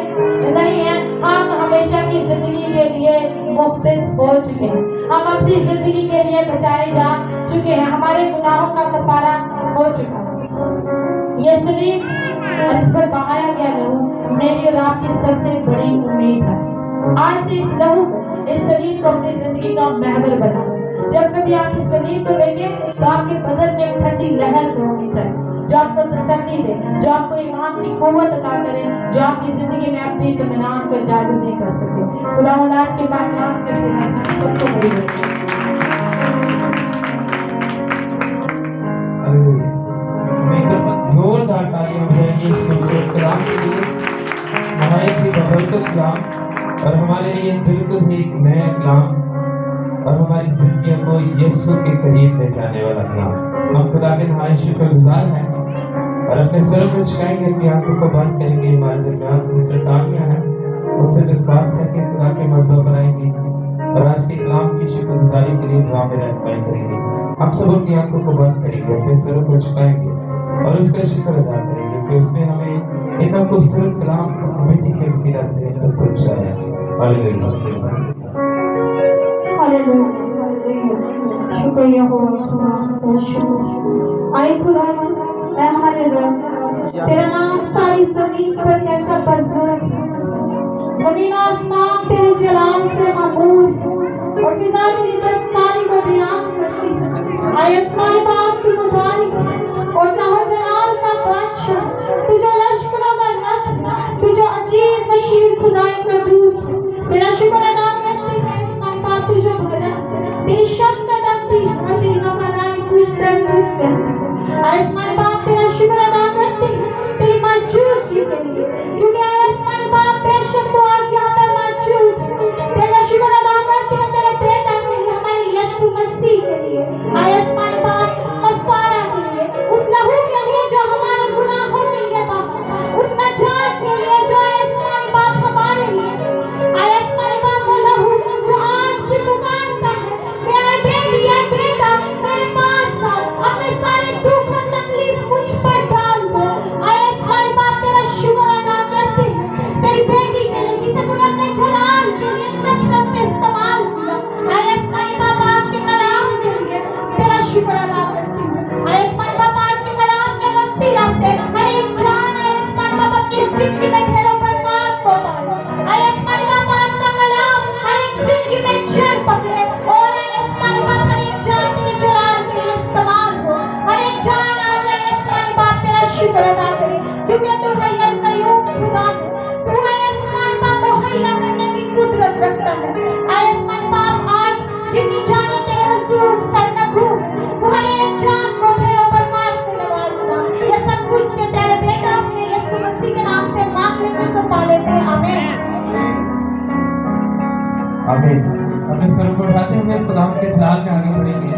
नहीं हैं। हम हमेशा की जिंदगी के लिए मुख्तस हो चुके हैं। हम अपनी जिंदगी के लिए बचाए जा चुके हैं। हमारे गुनाहों का कफारा हो चुका है। ये सलीब और इस पर बहाया गया लहू मेरी और आपकी सबसे बड़ी उम्मीद है। आज से इस लहू को, इस सलीब को अपनी जिंदगी का महवर बना। जब कभी आप इस सलीब को देखें तो आपके बदन में एक ठंडी लहर दौड़नी चाहिए जो आपको तसल्ली दे, जो आपको ईमान की कुव्वत अता करे, जो आपकी जिंदगी में अपने इत्मीनान को जागज़ी कर सके। खुदावंद आज के बाद नाम के से सबको बड़ी जोरदार तालियां बजाइए इस खूबसूरत कलाम के लिए, नहायत ही बबरकत कलाम और हमारे लिए बिल्कुल ही नया कलाम और हमारी जिंदगियों को यीशु के करीब ले जाने वाला कलाम। हम खुदा के नहायत शुक्रगुजार हैं और अपने सर को झुकाएंगे, अपनी आंखों को बंद करेंगे। हमारे दरमियान सिस्टर तानिया है, उनसे दरख्वास्त है कि खुदा के मज़बा बनाएंगी और आज के कलाम की शुक्रगुजारी के लिए दुआ में रहनुमाई करेंगे। हम सब अपनी आंखों को बंद करेंगे, अपने सर को झुकाएंगे और उसका शुक्र अदा करेंगे कि उसने हमें इतना खूबसूरत कलाम मिट्टी के सीरा से तक पहुंचाया। हालेलुया, शुक्रिया हो आई खुदावंद, ऐ हमारे रब, तेरा नाम सारी जमीन पर कैसा बज़ुर्ग है। जमीन आसमान तेरे जलाल से मामूर है और फिजा तेरी दस्तकारी को बयान करती है। आए आसमान बाप की मुबारक और चाहो जलाल का बादशाह, तुझे लश्करों का रब, तुझे अजीब बशीर खुदाई कदूस, तेरा शुक्र अदा करते हैं। आसमान बाप तुझे भला, तेरी शक्ति करती है और तेरी वफादारी कुछ करती। आसमान बाप तेरा शुक्र अदा करते हैं तेरी मौजूदगी के लिए, क्योंकि आसमान बाप बेशक तो आज यहाँ पर मौजूद है। तेरा शुक्र अदा करते हैं तेरे बेटा के लिए, हमारे यीशु मसीह के लिए। आसमान बाप कफारा के लिए, शुक्र अदा करें, क्योंकि तू हैय्युल कय्यूम खुदा है, तू है आसमान का मुहैया करने की कुदरत रखता है। आए आसमान बाप, आज जितनी जाने तेरे हुजूर सरनगू है, वो हर एक जान को तेरे बरकत से नवाजना। ये सब कुछ के तेरे बेटा अपने यीशु मसीह के नाम से मांग लेते सो पा लेते हैं, आमीन। आमीन। अपने सर को उठाते हुए खुदा के सलाम में आगे बढ़ेंगे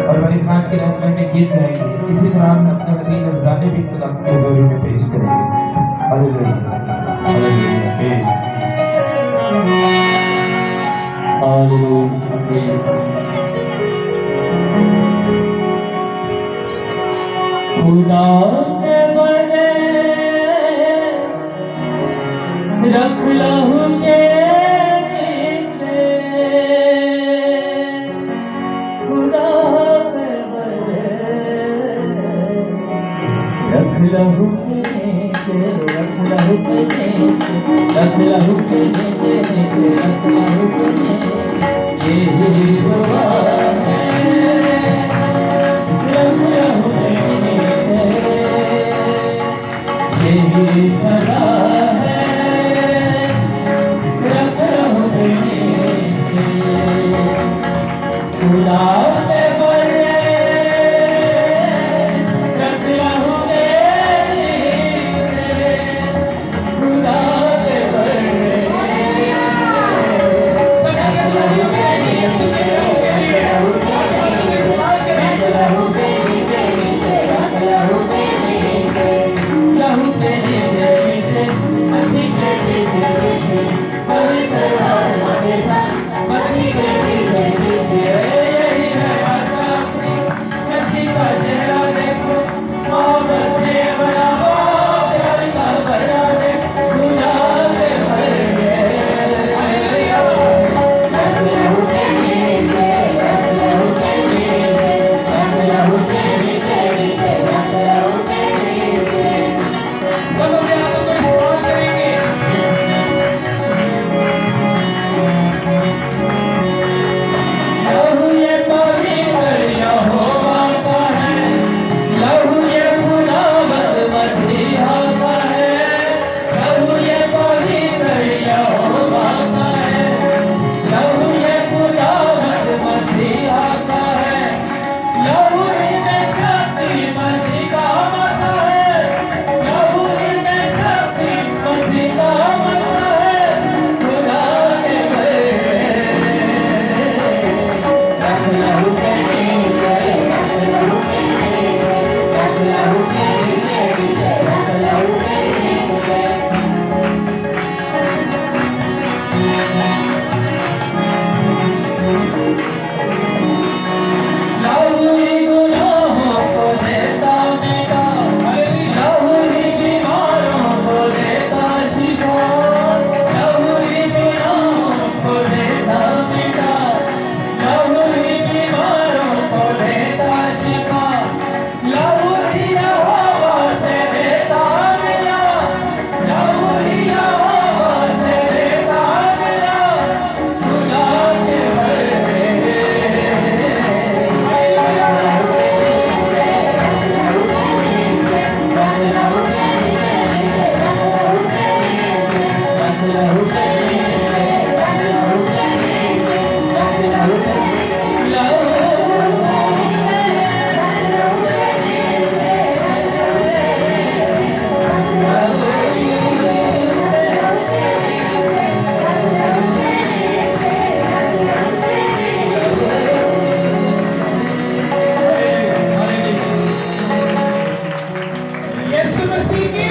और मलिकान के रहमत में गीत गाएंगे। इसी दौरान अपने हदीन नजराने भी खुदा के हुजूर में पेश करेंगे। हालेलुया, हालेलुया, पेश। खुदा के बने रख लहू के नीचे, खुदा के बने रख लहू के नीचे, रख लहू के नीचे, रख लहू के नीचे, रख लहू के नीचे, ये हुआ है, रख लहू के नीचे, ये सदा है, रख लहू के नीचे, खुदा के बने रख लहू के नीचे, खुदा के बने रख लहू के नीचे, रख लहू के नीचे, रख लहू के नीचे, लहू के नीचे नीचे, मसीह के नीचे नीचे, पवित्र आत्मा के साथ मसीह के नीचे नीचे, यही है आशा अपनी, मसीह का चेहरा देखो, मोहब्बत से बड़ा हो, प्यार का बड़ा देखो, खुदा के बने रख लहू के नीचे, रख लहू के नीचे, रख लहू के नीचे नीचे, रख लहू के नीचे। सब अपने हाथों को इस्तेमाल करेंगे। लहू ये पवित्र यहोवा का है, लहू ये खुदावंद मसीहा का है, लहू ये पवित्र यहोवा का है, लहू ये खुदावंद मसीहा का है, लहू ही में शक्ति मसीह का मसा है, लहू ही में शक्ति मसीह का मसा है, खुदा के बने रख लहू के नीचे, रख लहू के नीचे, रख लहू के नीचे, रख लहू के नीचे। लहू ही गुनाहों को देता मिटा, लहू ही बीमारों को देता शिफा, लहू ही गुनाहों को देता मिटा, लहू ही बीमारों को देता शिफा, लहू ही यहोवा से देता मिला, लहू ही यहोवा से देता मिला, खुदा के बने यीशु मसीह की,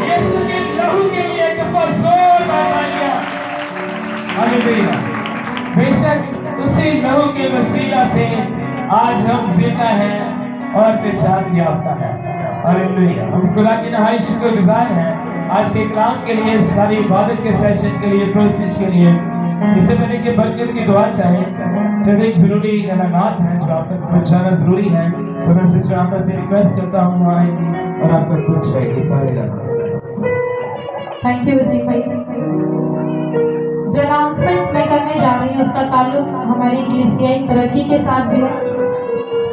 यीशु के लहू के लिए एक दफा जोरदार तालियां। हालेलुया। बेशक उसी लहू के वसीला से आज हम जिंदा हैं और निजात याफ्ता हैं। हालेलुया। हम खुदा की नहाई शुक्रगुजार हैं आज के कलाम के लिए, सारी इबादत के सेशन के लिए, प्रोसेस के लिए। इससे पहले कि बरकत की दुआ चाहे, जब एक जरूरी ऐलानात हैं जो आप तक पहुंचाना जरूरी है, तो मैं सिस्टर आमना से रिक्वेस्ट करता हूँ आएंगी और आपका कुछ है कि सारे थैंक यू वसीम भाई। जो अनाउंसमेंट मैं करने जा रही हूँ उसका ताल्लुक हमारी कलीसियाई तरक्की के साथ भी है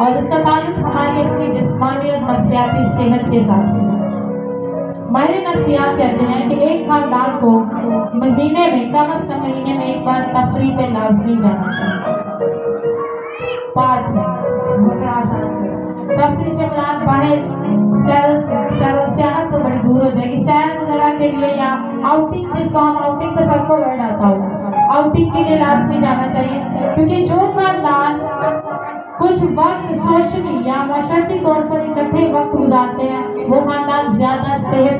اور اس کا تعلق ہماری اپنی جسمانی اور نفسیاتی صحت کے ساتھ ہے۔ ماہر نفسیات کہتے ہیں کہ ایک خاندان کو مہینے میں کم از کم مہینے میں ایک بار تفریح پہ لازمی جانا چاہیے، پارک میں، تفریح سے مراد باہر سیاحت تو بڑی دور ہو جائے گی، سیر وغیرہ کے لیے یا آؤٹنگ، جس کو ہم آؤٹنگ کا سب کو ورڈ آتا ہوگا، آؤٹنگ کے لیے لازمی جانا چاہیے، کیونکہ جو خاندان کچھ وقت سوشلی یا معاشرتی طور پر اکٹھے وقت گزارتے ہیں وہ خاندان زیادہ صحت